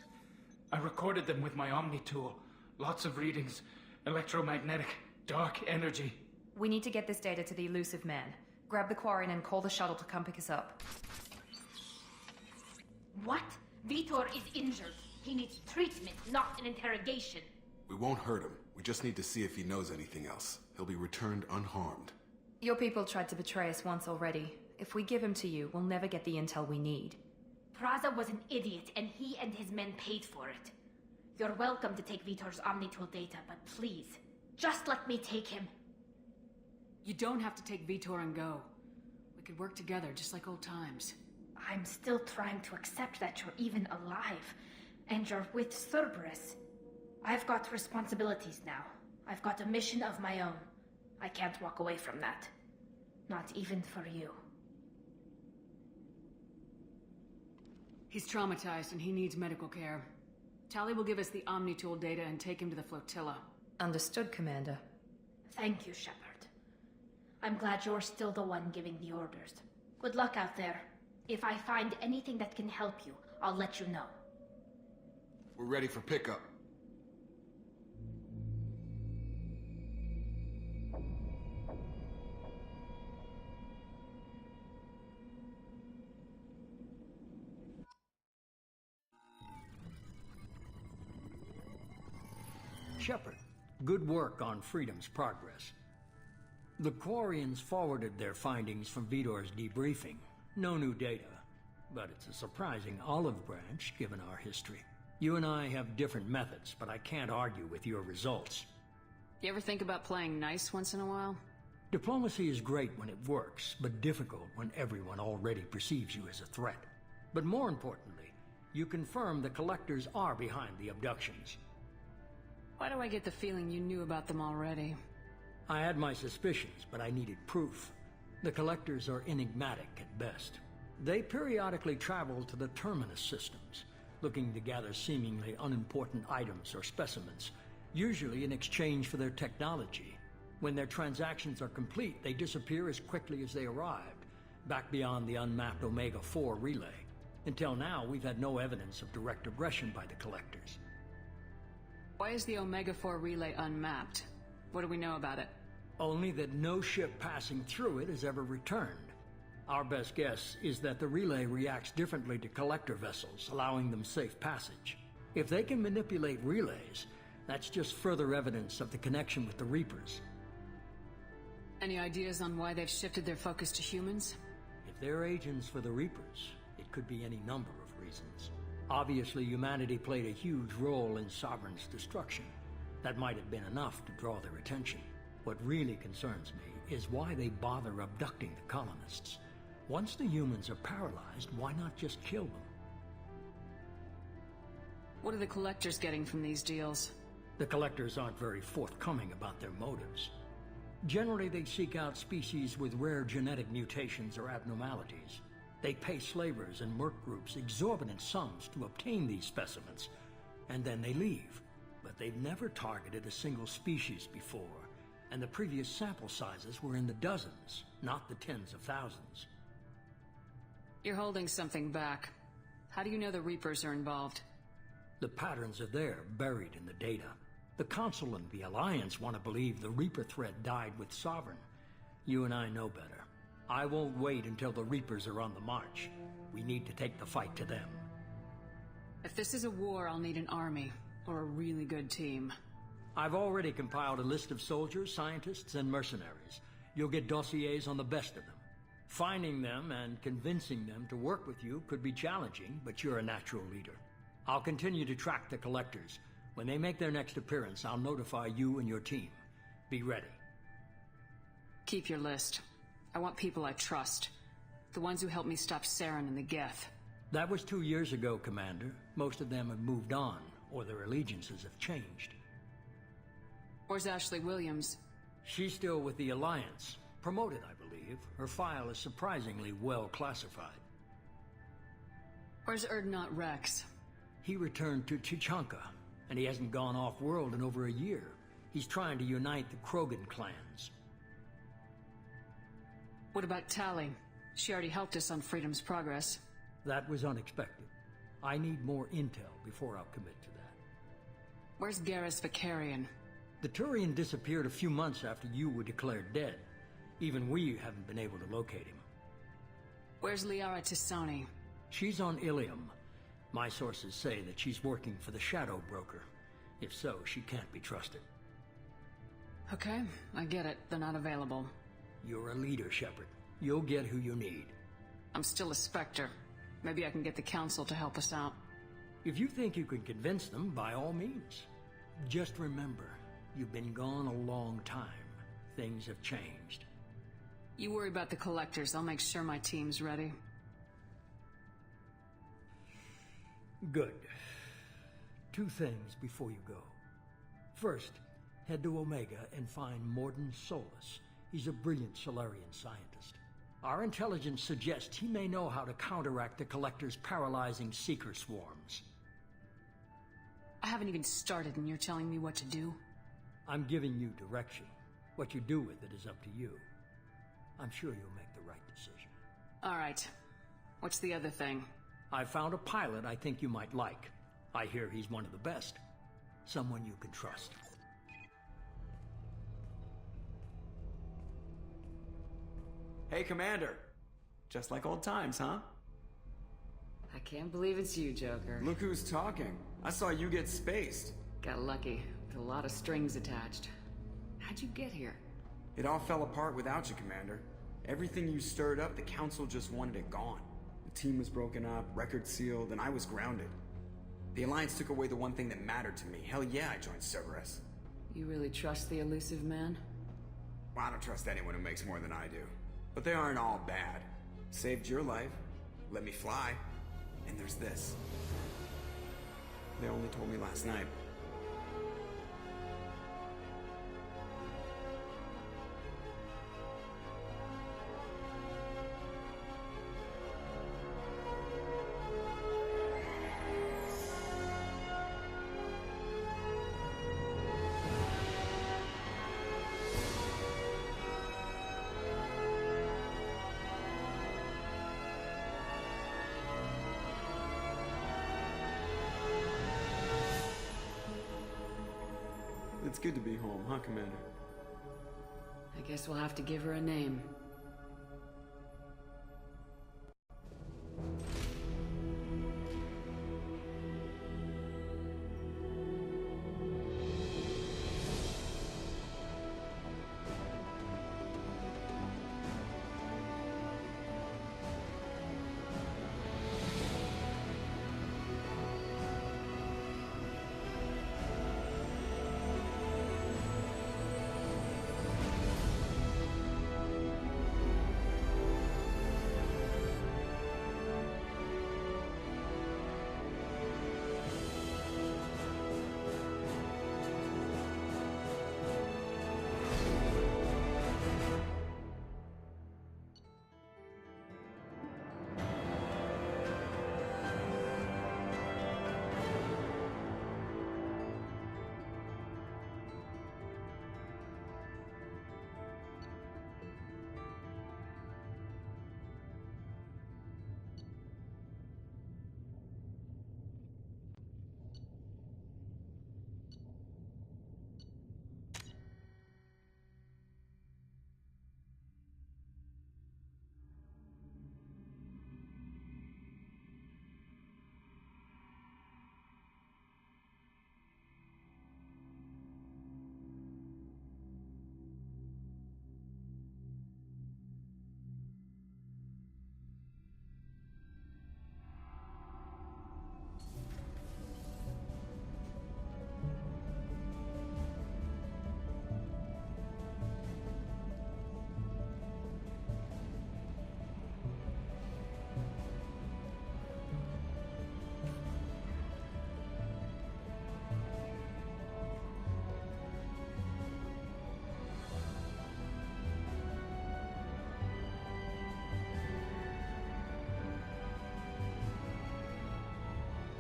I recorded them with my Omni tool. Lots of readings. Electromagnetic. Dark energy. We need to get this data to the Elusive Man. Grab the Quarren and call the shuttle to come pick us up. What? Vitor is injured. He needs treatment, not an interrogation. We won't hurt him. We just need to see if he knows anything else. He'll be returned unharmed. Your people tried to betray us once already. If we give him to you, we'll never get the intel we need. Praza was an idiot, and he and his men paid for it. You're welcome to take Vitor's Omnitool data, but please, just let me take him. You don't have to take Vitor and go. We could work together, just like old times. I'm still trying to accept that you're even alive, and you're with Cerberus. I've got responsibilities now. I've got a mission of my own. I can't walk away from that. Not even for you. He's traumatized and he needs medical care. Tally will give us the Omnitool data and take him to the flotilla. Understood, Commander. Thank you, Shepard. I'm glad you're still the one giving the orders. Good luck out there. If I find anything that can help you, I'll let you know. We're ready for pickup. Shepard, good work on Freedom's progress. The Quarians forwarded their findings from Vidor's debriefing. No new data, but it's a surprising olive branch given our history. You and I have different methods, but I can't argue with your results. You ever think about playing nice once in a while? Diplomacy is great when it works, but difficult when everyone already perceives you as a threat. But more importantly, you confirm the Collectors are behind the abductions. Why do I get the feeling you knew about them already? I had my suspicions, but I needed proof. The Collectors are enigmatic at best. They periodically travel to the Terminus systems, looking to gather seemingly unimportant items or specimens, usually in exchange for their technology. When their transactions are complete, they disappear as quickly as they arrived, back beyond the unmapped Omega-4 relay. Until now, we've had no evidence of direct aggression by the Collectors. Why is the Omega-4 relay unmapped? What do we know about it? Only that no ship passing through it has ever returned. Our best guess is that the relay reacts differently to Collector vessels, allowing them safe passage. If they can manipulate relays, that's just further evidence of the connection with the Reapers. Any ideas on why they've shifted their focus to humans? If they're agents for the Reapers, it could be any number of reasons. Obviously, humanity played a huge role in Sovereign's destruction. That might have been enough to draw their attention. What really concerns me is why they bother abducting the colonists. Once the humans are paralyzed, why not just kill them? What are the Collectors getting from these deals? The Collectors aren't very forthcoming about their motives. Generally, they seek out species with rare genetic mutations or abnormalities. They pay slavers and merc groups exorbitant sums to obtain these specimens, and then they leave. But they've never targeted a single species before, and the previous sample sizes were in the dozens, not the tens of thousands. You're holding something back. How do you know the Reapers are involved? The patterns are there, buried in the data. The Council and the Alliance want to believe the Reaper threat died with Sovereign. You and I know better. I won't wait until the Reapers are on the march. We need to take the fight to them. If this is a war, I'll need an army, or a really good team. I've already compiled a list of soldiers, scientists, and mercenaries. You'll get dossiers on the best of them. Finding them and convincing them to work with you could be challenging, but you're a natural leader. I'll continue to track the Collectors. When they make their next appearance, I'll notify you and your team. Be ready. Keep your list. I want people I trust. The ones who helped me stop Saren and the Geth. That was 2 years ago, Commander. Most of them have moved on, or their allegiances have changed. Where's Ashley Williams? She's still with the Alliance. Promoted, I believe. Her file is surprisingly well classified. Where's Erdnot Rex? He returned to Chichanka, and he hasn't gone off-world in over a year. He's trying to unite the Krogan clans. What about Tali? She already helped us on Freedom's progress. That was unexpected. I need more intel before I'll commit to that. Where's Garrus Vicarian? The Turian disappeared a few months after you were declared dead. Even we haven't been able to locate him. Where's Liara Tisani? She's on Ilium. My sources say that she's working for the Shadow Broker. If so, she can't be trusted. Okay, I get it. They're not available. You're a leader, Shepard. You'll get who you need. I'm still a Spectre. Maybe I can get the Council to help us out. If you think you can convince them, by all means. Just remember, you've been gone a long time. Things have changed. You worry about the Collectors. I'll make sure my team's ready. Good. 2 things before you go. First, head to Omega and find Morden Solus. He's a brilliant Solarian scientist. Our intelligence suggests he may know how to counteract the Collector's paralyzing Seeker swarms. I haven't even started and you're telling me what to do? I'm giving you direction. What you do with it is up to you. I'm sure you'll make the right decision. All right. What's the other thing? I found a pilot I think you might like. I hear he's one of the best. Someone you can trust. Hey, Commander. Just like old times, huh? I can't believe it's you, Joker. Look who's talking. I saw you get spaced. Got lucky, with a lot of strings attached. How'd you get here? It all fell apart without you, Commander. Everything you stirred up, the Council just wanted it gone. The team was broken up, record sealed, and I was grounded. The Alliance took away the one thing that mattered to me. Hell yeah, I joined Cerberus. You really trust the elusive man? Well, I don't trust anyone who makes more than I do. But they aren't all bad. Saved your life, let me fly, and there's this. They only told me last night. It's good to be home, huh, Commander? I guess we'll have to give her a name.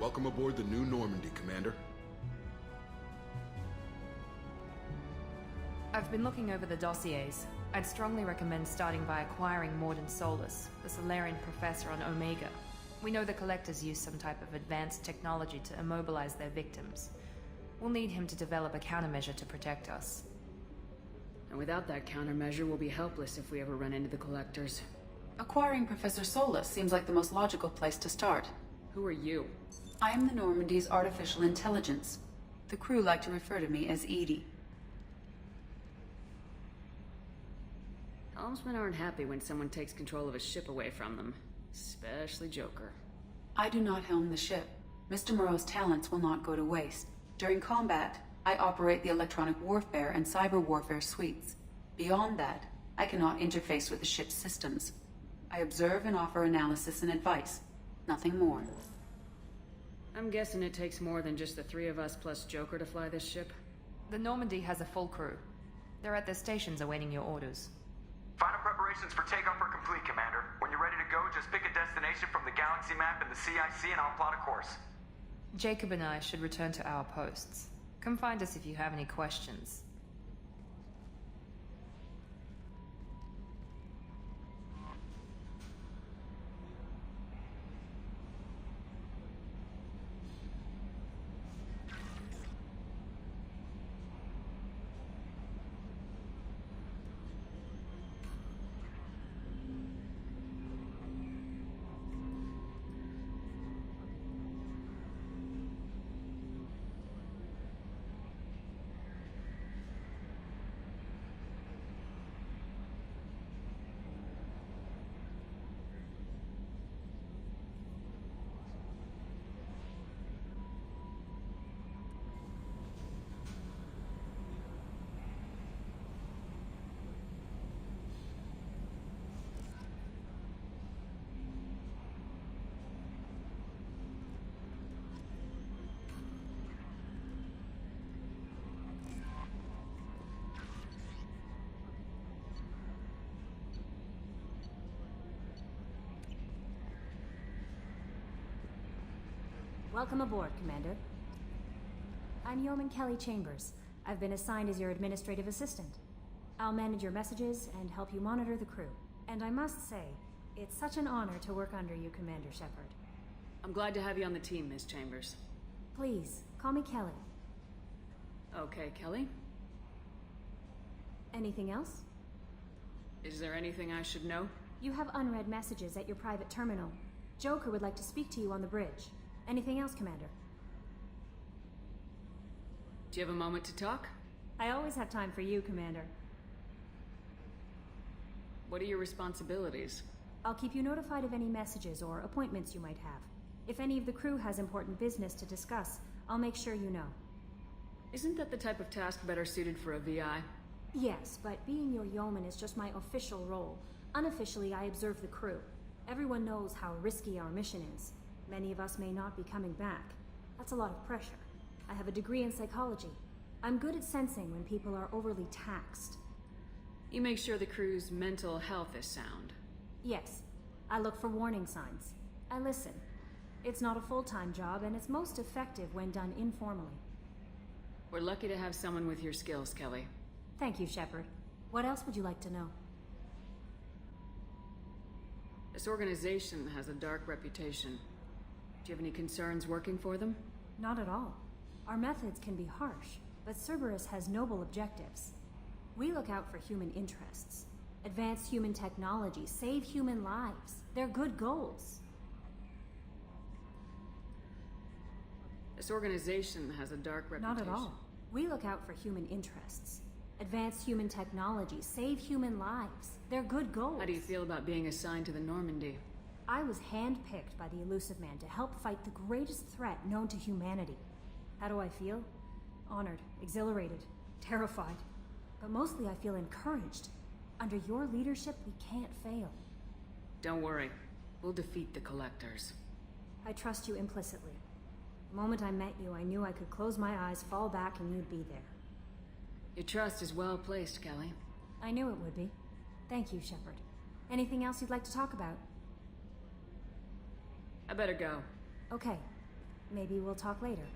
Welcome aboard the new Normandy, Commander. I've been looking over the dossiers. I'd strongly recommend starting by acquiring Morden Solus, the Solarian professor on Omega. We know the Collectors use some type of advanced technology to immobilize their victims. We'll need him to develop a countermeasure to protect us. And without that countermeasure, we'll be helpless if we ever run into the Collectors. Acquiring Professor Solus seems like the most logical place to start. Who are you? I am the Normandy's artificial intelligence. The crew like to refer to me as Edie. Helmsmen aren't happy when someone takes control of a ship away from them. Especially Joker. I do not helm the ship. Mr. Moreau's talents will not go to waste. During combat, I operate the electronic warfare and cyber warfare suites. Beyond that, I cannot interface with the ship's systems. I observe and offer analysis and advice. Nothing more. I'm guessing it takes more than just the three of us plus Joker to fly this ship? The Normandy has a full crew. They're at their stations awaiting your orders. Final preparations for takeoff are complete, Commander. When you're ready to go, just pick a destination from the galaxy map in the CIC and I'll plot a course. Jacob and I should return to our posts. Come find us if you have any questions. Welcome aboard, Commander. I'm Yeoman Kelly Chambers. I've been assigned as your administrative assistant. I'll manage your messages and help you monitor the crew. And I must say, it's such an honor to work under you, Commander Shepard. I'm glad to have you on the team, Miss Chambers. Please, call me Kelly. Okay, Kelly. Anything else? Is there anything I should know? You have unread messages at your private terminal. Joker would like to speak to you on the bridge. Anything else, Commander? Do you have a moment to talk? I always have time for you, Commander. What are your responsibilities? I'll keep you notified of any messages or appointments you might have. If any of the crew has important business to discuss, I'll make sure you know. Isn't that the type of task better suited for a VI? Yes, but being your yeoman is just my official role. Unofficially, I observe the crew. Everyone knows how risky our mission is. Many of us may not be coming back. That's a lot of pressure. I have a degree in psychology. I'm good at sensing when people are overly taxed. You make sure the crew's mental health is sound. Yes. I look for warning signs. I listen. It's not a full-time job, and it's most effective when done informally. We're lucky to have someone with your skills, Kelly. Thank you, Shepard. What else would you like to know? This organization has a dark reputation. Do you have any concerns working for them? Not at all. Our methods can be harsh, but Cerberus has noble objectives. We look out for human interests. Advance human technology, save human lives. They're good goals. This organization has a dark reputation. Not at all. We look out for human interests. Advance human technology, save human lives. They're good goals. How do you feel about being assigned to the Normandy? I was handpicked by the Elusive Man to help fight the greatest threat known to humanity. How do I feel? Honored, exhilarated, terrified. But mostly I feel encouraged. Under your leadership, we can't fail. Don't worry. We'll defeat the Collectors. I trust you implicitly. The moment I met you, I knew I could close my eyes, fall back, and you'd be there. Your trust is well placed, Kelly. I knew it would be. Thank you, Shepard. Anything else you'd like to talk about? I better go. Okay. Maybe we'll talk later.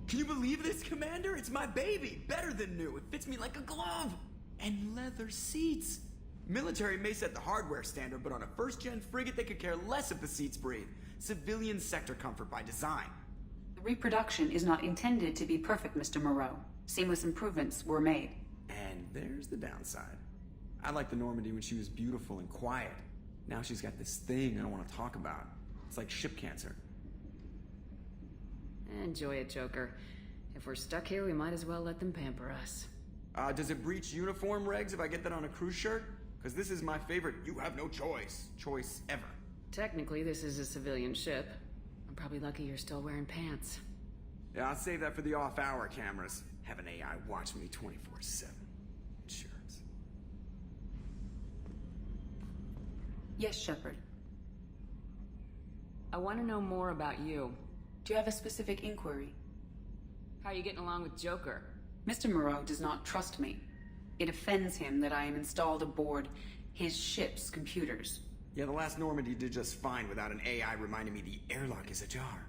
Can you believe this, Commander? It's my baby! Better than new. It fits me like a glove! And leather seats! Military may set the hardware standard, but on a first-gen frigate, they could care less if the seats breathe. Civilian sector comfort by design. The reproduction is not intended to be perfect, Mr. Moreau. Seamless improvements were made. And there's the downside. I liked the Normandy when she was beautiful and quiet. Now she's got this thing I don't want to talk about. It's like ship cancer. Enjoy it, Joker. If we're stuck here, we might as well let them pamper us. Does it breach uniform regs if I get that on a cruise shirt? Because this is my favorite you have no choice ever. Technically, this is a civilian ship. I'm probably lucky you're still wearing pants. Yeah, I'll save that for the off-hour cameras. Have an AI watch me 24/7. Insurance. Yes, Shepard. I want to know more about you. Do you have a specific inquiry? How are you getting along with Joker? Mr. Moreau does not trust me. It offends him that I am installed aboard his ship's computers. Yeah, the last Normandy did just fine without an AI reminding me the airlock is ajar.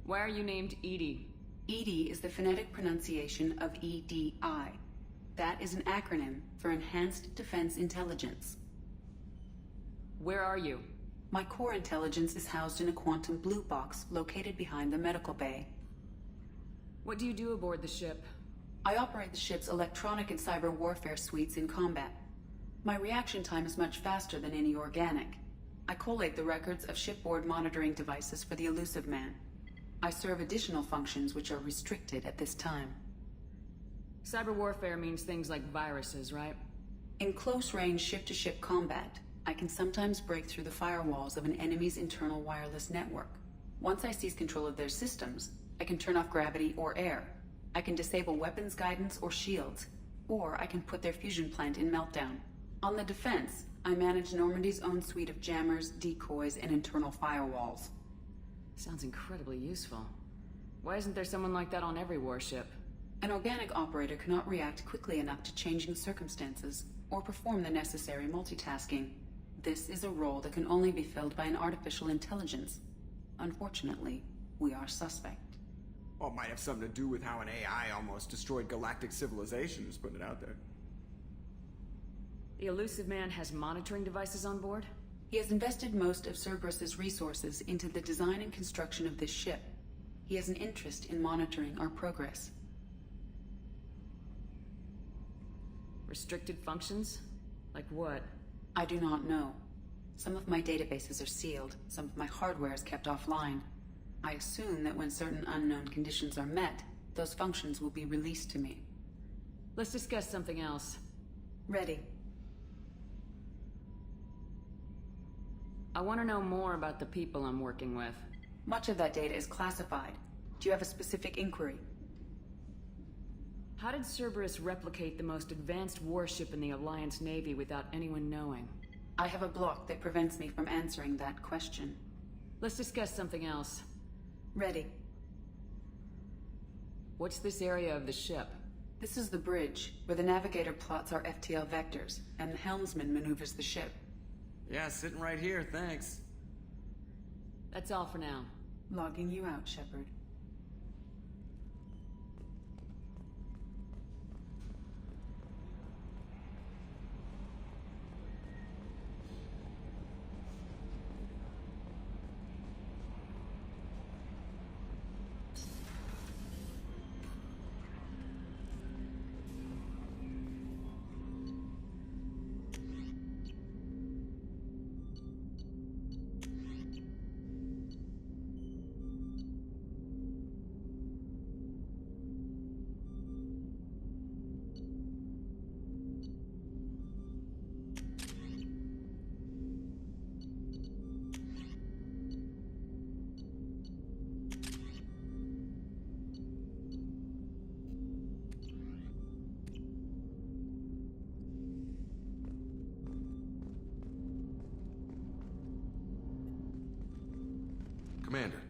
Why are you named Edie? EDI is the phonetic pronunciation of EDI. That is an acronym for Enhanced Defense Intelligence. Where are you? My core intelligence is housed in a quantum blue box located behind the medical bay. What do you do aboard the ship? I operate the ship's electronic and cyber warfare suites in combat. My reaction time is much faster than any organic. I collate the records of shipboard monitoring devices for the Elusive Man. I serve additional functions which are restricted at this time. Cyber warfare means things like viruses, right? In close-range ship-to-ship combat, I can sometimes break through the firewalls of an enemy's internal wireless network. Once I seize control of their systems, I can turn off gravity or air. I can disable weapons guidance or shields, or I can put their fusion plant in meltdown. On the defense, I manage Normandy's own suite of jammers, decoys, and internal firewalls. Sounds incredibly useful. Why isn't there someone like that on every warship? An organic operator cannot react quickly enough to changing circumstances, or perform the necessary multitasking. This is a role that can only be filled by an artificial intelligence. Unfortunately, we are suspect. Well, it might have something to do with how an AI almost destroyed galactic civilization, just putting it out there. The Elusive Man has monitoring devices on board? He has invested most of Cerberus's resources into the design and construction of this ship. He has an interest in monitoring our progress. Restricted functions? Like what? I do not know. Some of my databases are sealed, some of my hardware is kept offline. I assume that when certain unknown conditions are met, those functions will be released to me. Let's discuss something else. Ready. I want to know more about the people I'm working with. Much of that data is classified. Do you have a specific inquiry? How did Cerberus replicate the most advanced warship in the Alliance Navy without anyone knowing? I have a block that prevents me from answering that question. Let's discuss something else. Ready. What's this area of the ship? This is the bridge, where the navigator plots our FTL vectors, and the helmsman maneuvers the ship. Yeah, sitting right here, thanks. That's all for now. Logging you out, Shepard. Commander,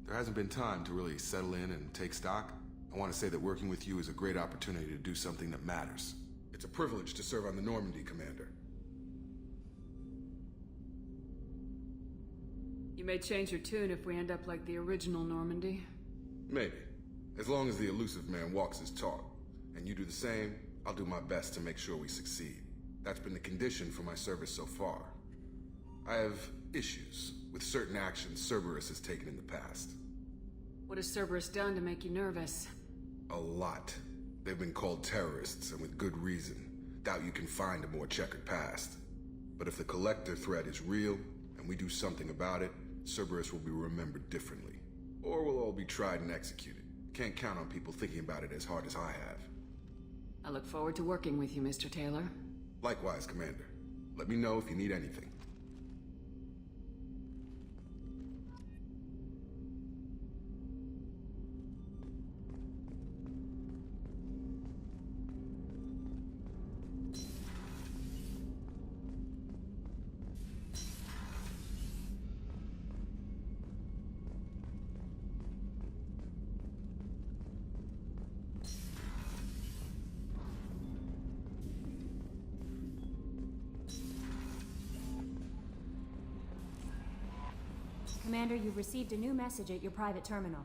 there hasn't been time to really settle in and take stock. I want to say that working with you is a great opportunity to do something that matters. It's a privilege to serve on the Normandy, Commander. You may change your tune if we end up like the original Normandy. Maybe. As long as the elusive man walks his talk, and you do the same, I'll do my best to make sure we succeed. That's been the condition for my service so far. I have issues with certain actions Cerberus has taken in the past. What has Cerberus done to make you nervous? A lot. They've been called terrorists, and with good reason. Doubt you can find a more checkered past. But if the Collector threat is real, and we do something about it, Cerberus will be remembered differently. Or we'll all be tried and executed. Can't count on people thinking about it as hard as I have. I look forward to working with you, Mr. Taylor. Likewise, Commander. Let me know if you need anything. Commander, you've received a new message at your private terminal.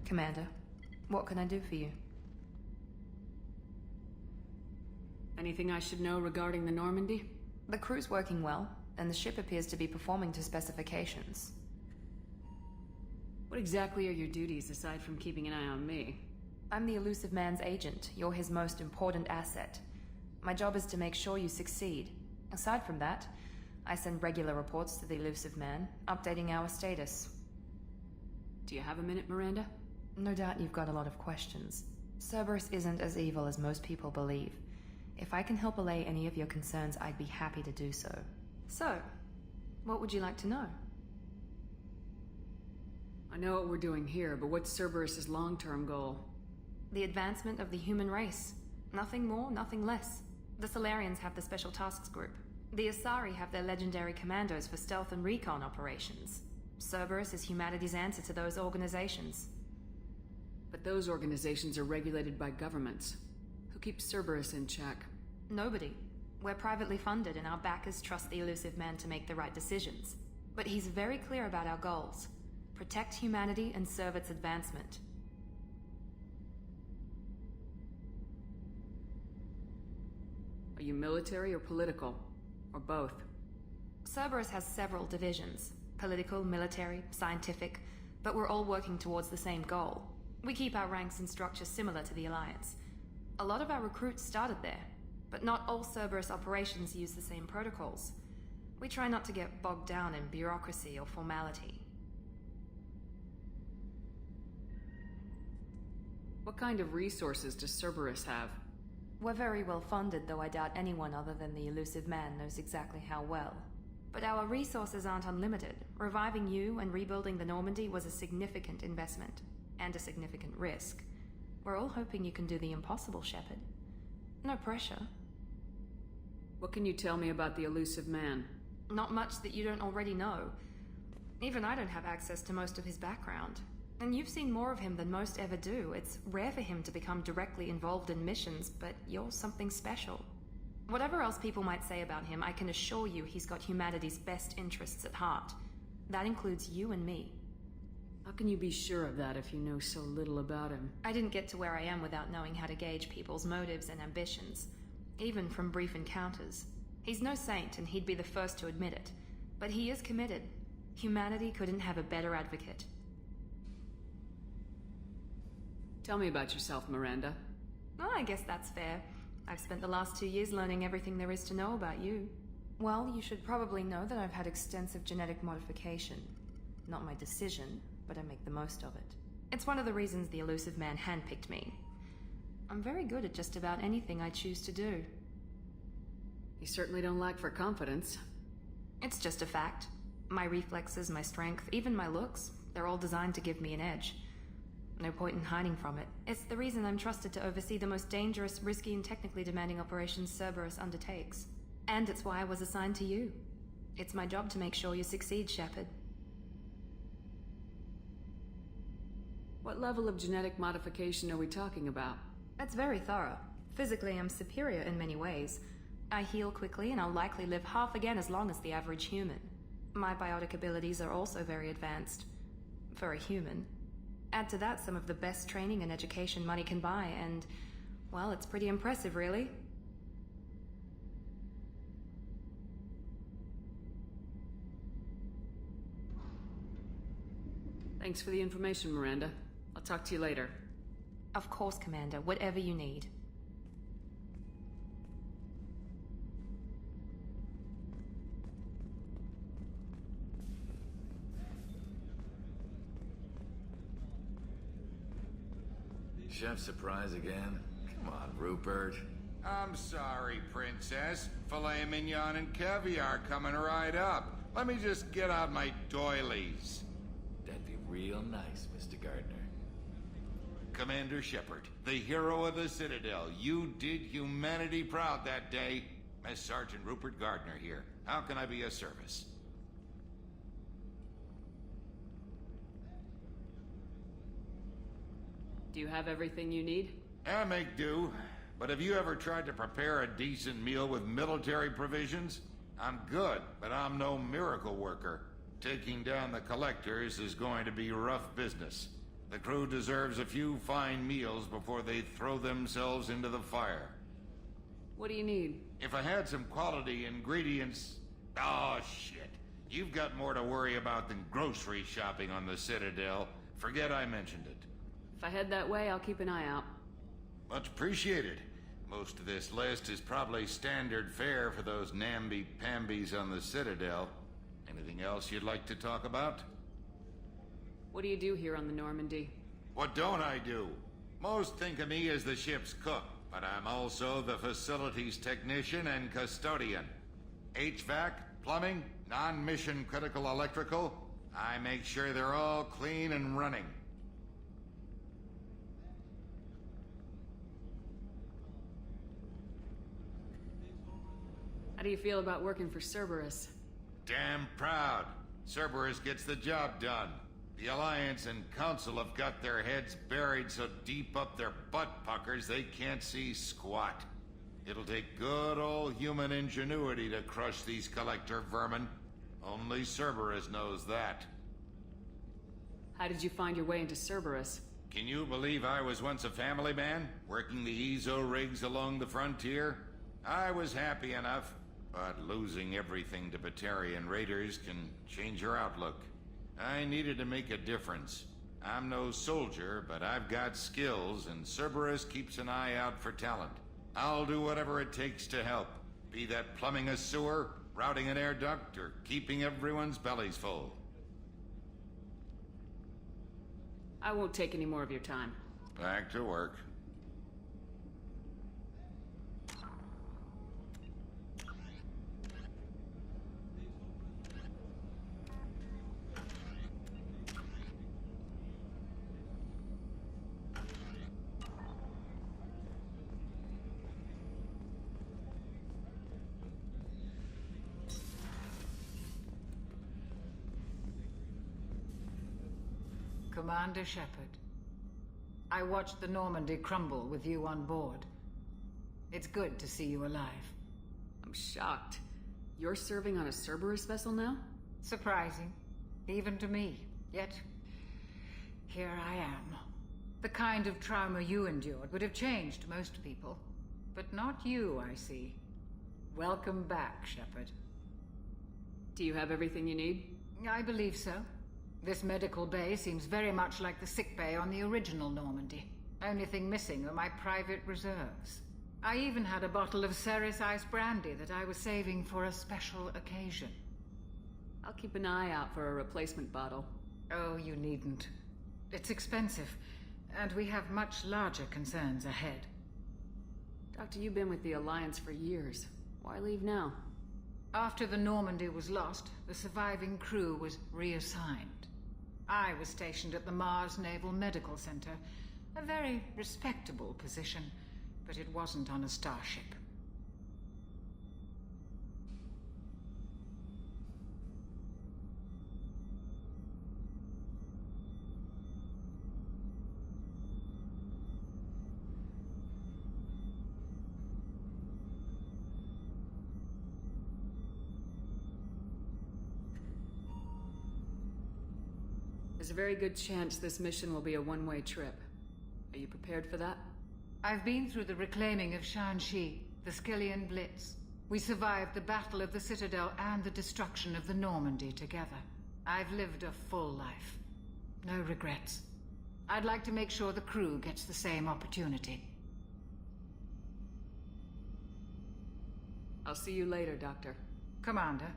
Commander, what can I do for you? Anything I should know regarding the Normandy? The crew's working well, and the ship appears to be performing to specifications. What exactly are your duties aside from keeping an eye on me? I'm the elusive man's agent. You're his most important asset. My job is to make sure you succeed. Aside from that, I send regular reports to the elusive man, updating our status. Do you have a minute, Miranda? No doubt you've got a lot of questions. Cerberus isn't as evil as most people believe. If I can help allay any of your concerns, I'd be happy to do so. So, what would you like to know? I know what we're doing here, but what's Cerberus's long-term goal? The advancement of the human race. Nothing more, nothing less. The Solarians have the Special Tasks Group. The Asari have their legendary commandos for stealth and recon operations. Cerberus is humanity's answer to those organizations. But those organizations are regulated by governments. Who keeps Cerberus in check? Nobody. We're privately funded and our backers trust the elusive man to make the right decisions. But he's very clear about our goals. Protect humanity and serve its advancement. Are you military or political? Or both? Cerberus has several divisions. Political, military, scientific. But we're all working towards the same goal. We keep our ranks and structure similar to the Alliance. A lot of our recruits started there, but not all Cerberus operations use the same protocols. We try not to get bogged down in bureaucracy or formality. What kind of resources does Cerberus have? We're very well funded, though I doubt anyone other than the elusive man knows exactly how well. But our resources aren't unlimited. Reviving you and rebuilding the Normandy was a significant investment. And a significant risk. We're all hoping you can do the impossible, Shepard. No pressure. What can you tell me about the elusive man? Not much that you don't already know. Even I don't have access to most of his background. And you've seen more of him than most ever do. It's rare for him to become directly involved in missions, but you're something special. Whatever else people might say about him, I can assure you he's got humanity's best interests at heart. That includes you and me. How can you be sure of that if you know so little about him? I didn't get to where I am without knowing how to gauge people's motives and ambitions, even from brief encounters. He's no saint, and he'd be the first to admit it. But he is committed. Humanity couldn't have a better advocate. Tell me about yourself, Miranda. Oh, I guess that's fair. I've spent the last 2 years learning everything there is to know about you. Well, you should probably know that I've had extensive genetic modification. Not my decision, but I make the most of it. It's one of the reasons the elusive man handpicked me. I'm very good at just about anything I choose to do. You certainly don't lack for confidence. It's just a fact. My reflexes, my strength, even my looks, they're all designed to give me an edge. No point in hiding from it. It's the reason I'm trusted to oversee the most dangerous, risky, and technically demanding operations Cerberus undertakes. And it's why I was assigned to you. It's my job to make sure you succeed, Shepard. What level of genetic modification are we talking about? That's very thorough. Physically, I'm superior in many ways. I heal quickly, and I'll likely live half again as long as the average human. My biotic abilities are also very advanced. For a human. Add to that some of the best training and education money can buy, and, well, it's pretty impressive, really. Thanks for the information, Miranda. I'll talk to you later. Of course, Commander. Whatever you need. Chef surprise again? Come on, Rupert. I'm sorry, Princess. Filet mignon and caviar coming right up. Let me just get out my doilies. That'd be real nice, Mr. Gardner. Commander Shepard, the hero of the Citadel. You did humanity proud that day. Master Sergeant Rupert Gardner here. How can I be of service? Do you have everything you need? I make do. But have you ever tried to prepare a decent meal with military provisions? I'm good, but I'm no miracle worker. Taking down the collectors is going to be rough business. The crew deserves a few fine meals before they throw themselves into the fire. What do you need? If I had some quality ingredients... Oh, shit. You've got more to worry about than grocery shopping on the Citadel. Forget I mentioned it. If I head that way, I'll keep an eye out. Much appreciated. Most of this list is probably standard fare for those namby-pambies on the Citadel. Anything else you'd like to talk about? What do you do here on the Normandy? What don't I do? Most think of me as the ship's cook, but I'm also the facilities technician and custodian. HVAC, plumbing, non-mission critical electrical. I make sure they're all clean and running. How do you feel about working for Cerberus? Damn proud. Cerberus gets the job done. The Alliance and Council have got their heads buried so deep up their butt puckers they can't see squat. It'll take good old human ingenuity to crush these collector vermin. Only Cerberus knows that. How did you find your way into Cerberus? Can you believe I was once a family man, working the EZO rigs along the frontier? I was happy enough. But losing everything to Batarian raiders can change your outlook. I needed to make a difference. I'm no soldier, but I've got skills, and Cerberus keeps an eye out for talent. I'll do whatever it takes to help. Be that plumbing a sewer, routing an air duct, or keeping everyone's bellies full. I won't take any more of your time. Back to work. Commander Shepard, I watched the Normandy crumble with you on board. It's good to see you alive. I'm shocked. You're serving on a Cerberus vessel now? Surprising, even to me. Yet, here I am. The kind of trauma you endured would have changed most people. But not you, I see. Welcome back, Shepard. Do you have everything you need? I believe so. This medical bay seems very much like the sick bay on the original Normandy. Only thing missing are my private reserves. I even had a bottle of Ceres Ice brandy that I was saving for a special occasion. I'll keep an eye out for a replacement bottle. Oh, you needn't. It's expensive, and we have much larger concerns ahead. Doctor, you've been with the Alliance for years. Why leave now? After the Normandy was lost, the surviving crew was reassigned. I was stationed at the Mars Naval Medical Center, a very respectable position, but it wasn't on a starship. There's a very good chance this mission will be a one-way trip. Are you prepared for that? I've been through the reclaiming of Shanxi, the Skillian Blitz. We survived the Battle of the Citadel and the destruction of the Normandy together. I've lived a full life. No regrets. I'd like to make sure the crew gets the same opportunity. I'll see you later, Doctor. Commander.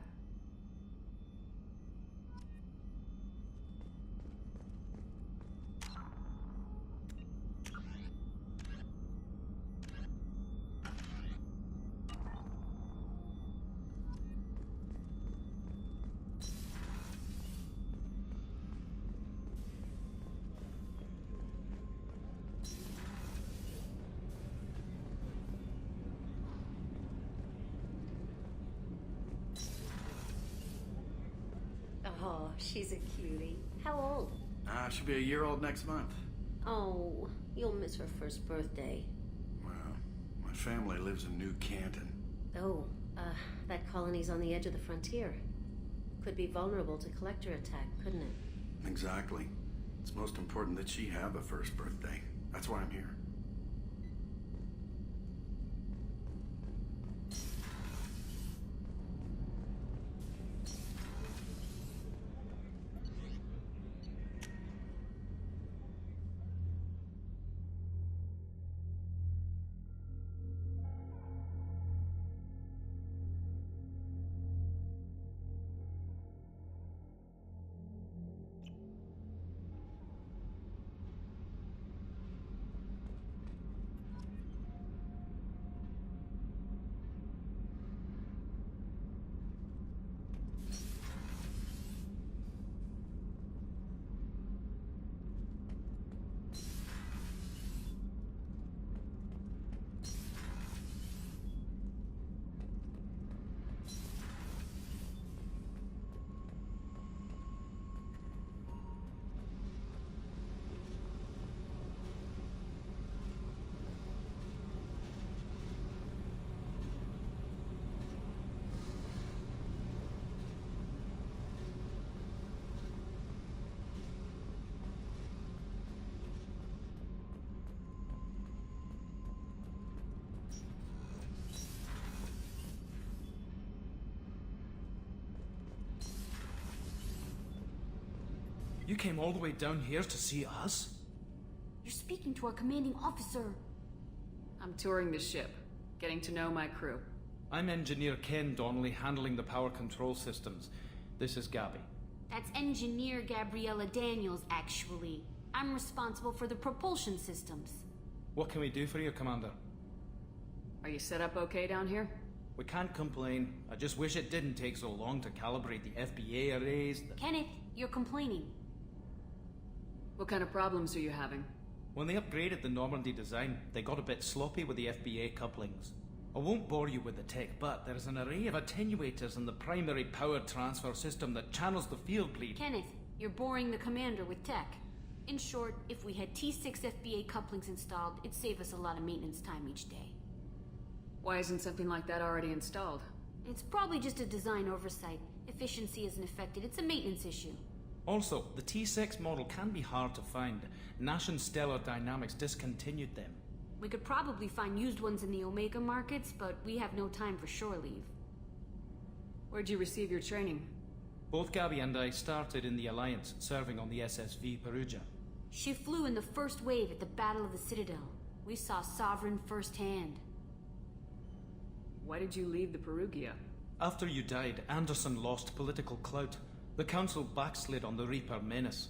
Oh, she's a cutie. How old? She'll be a year old next month. Oh, you'll miss her first birthday. Well, my family lives in New Canton. Oh, that colony's on the edge of the frontier. Could be vulnerable to collector attack, couldn't it? Exactly. It's most important that she have a first birthday. That's why I'm here. You came all the way down here to see us? You're speaking to our commanding officer. I'm touring the ship, getting to know my crew. I'm Engineer Ken Donnelly, handling the power control systems. This is Gabby. That's Engineer Gabriella Daniels, actually. I'm responsible for the propulsion systems. What can we do for you, Commander? Are you set up okay down here? We can't complain. I just wish it didn't take so long to calibrate the FBA arrays. Kenneth, you're complaining. What kind of problems are you having? When they upgraded the Normandy design, they got a bit sloppy with the FBA couplings. I won't bore you with the tech, but there's an array of attenuators in the primary power transfer system that channels the field bleed. Kenneth, you're boring the commander with tech. In short, if we had T6 FBA couplings installed, it'd save us a lot of maintenance time each day. Why isn't something like that already installed? It's probably just a design oversight. Efficiency isn't affected. It's a maintenance issue. Also, the T6 model can be hard to find. Nash and Stellar Dynamics discontinued them. We could probably find used ones in the Omega markets, but we have no time for shore leave. Where'd you receive your training? Both Gabby and I started in the Alliance, serving on the SSV Perugia. She flew in the first wave at the Battle of the Citadel. We saw Sovereign firsthand. Why did you leave the Perugia? After you died, Anderson lost political clout. The Council backslid on the Reaper menace.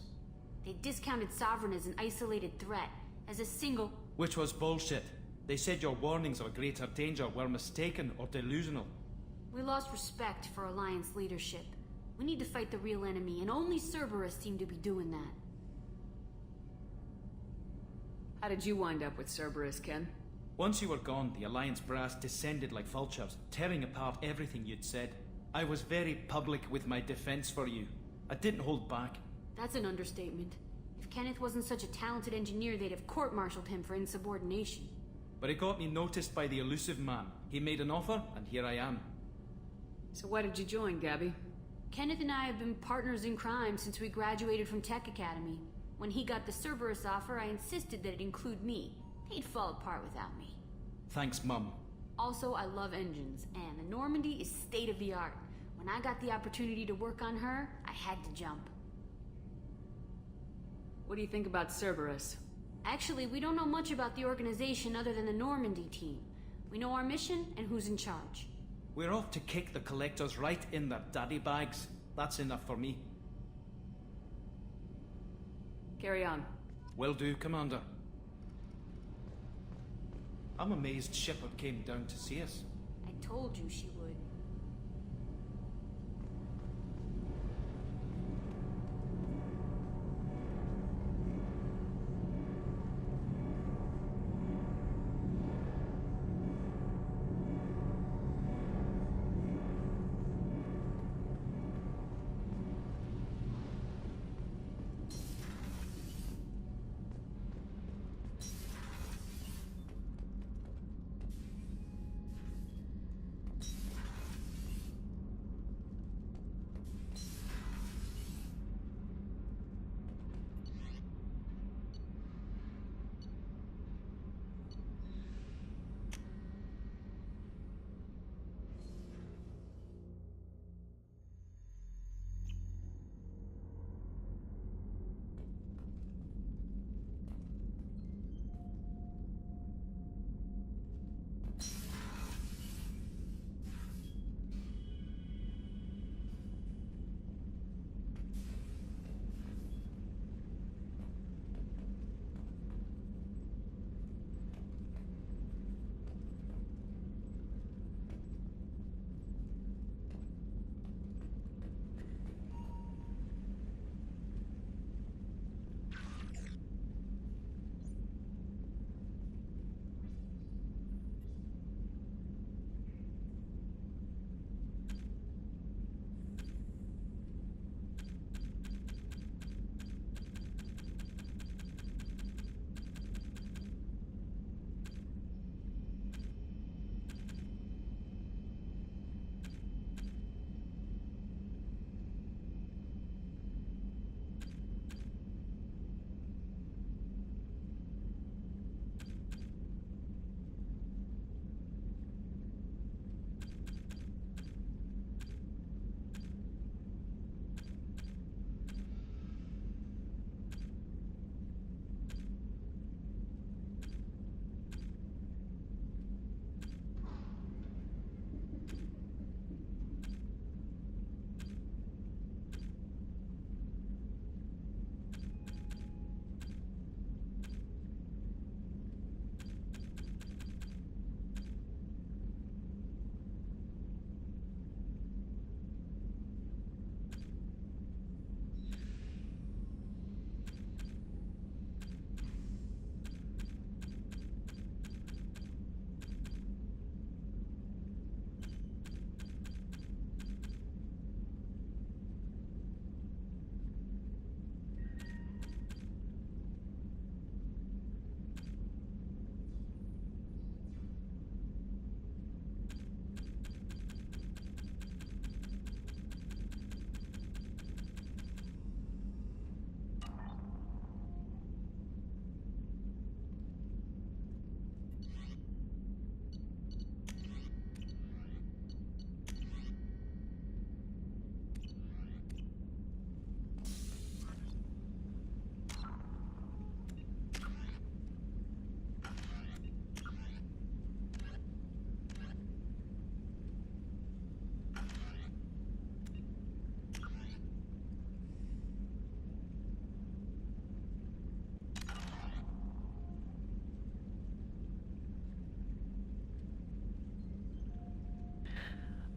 They discounted Sovereign as an isolated threat, as a single... Which was bullshit. They said your warnings of greater danger were mistaken or delusional. We lost respect for Alliance leadership. We need to fight the real enemy, and only Cerberus seem to be doing that. How did you wind up with Cerberus, Ken? Once you were gone, the Alliance brass descended like vultures, tearing apart everything you'd said. I was very public with my defense for you. I didn't hold back. That's an understatement. If Kenneth wasn't such a talented engineer, they'd have court-martialed him for insubordination. But it got me noticed by the elusive man. He made an offer, and here I am. So why did you join, Gabby? Kenneth and I have been partners in crime since we graduated from Tech Academy. When he got the Cerberus offer, I insisted that it include me. They'd fall apart without me. Thanks, Mum. Also, I love engines, and the Normandy is state-of-the-art. When I got the opportunity to work on her, I had to jump. What do you think about Cerberus? Actually, we don't know much about the organization other than the Normandy team. We know our mission and who's in charge. We're off to kick the Collectors right in their daddy bags. That's enough for me. Carry on. Will do, Commander. I'm amazed Shepard came down to see us. I told you she would.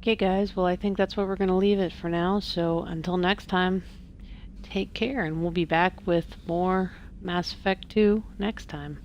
Okay, guys, well, I think that's where we're going to leave it for now. So until next time, take care, and we'll be back with more Mass Effect 2 next time.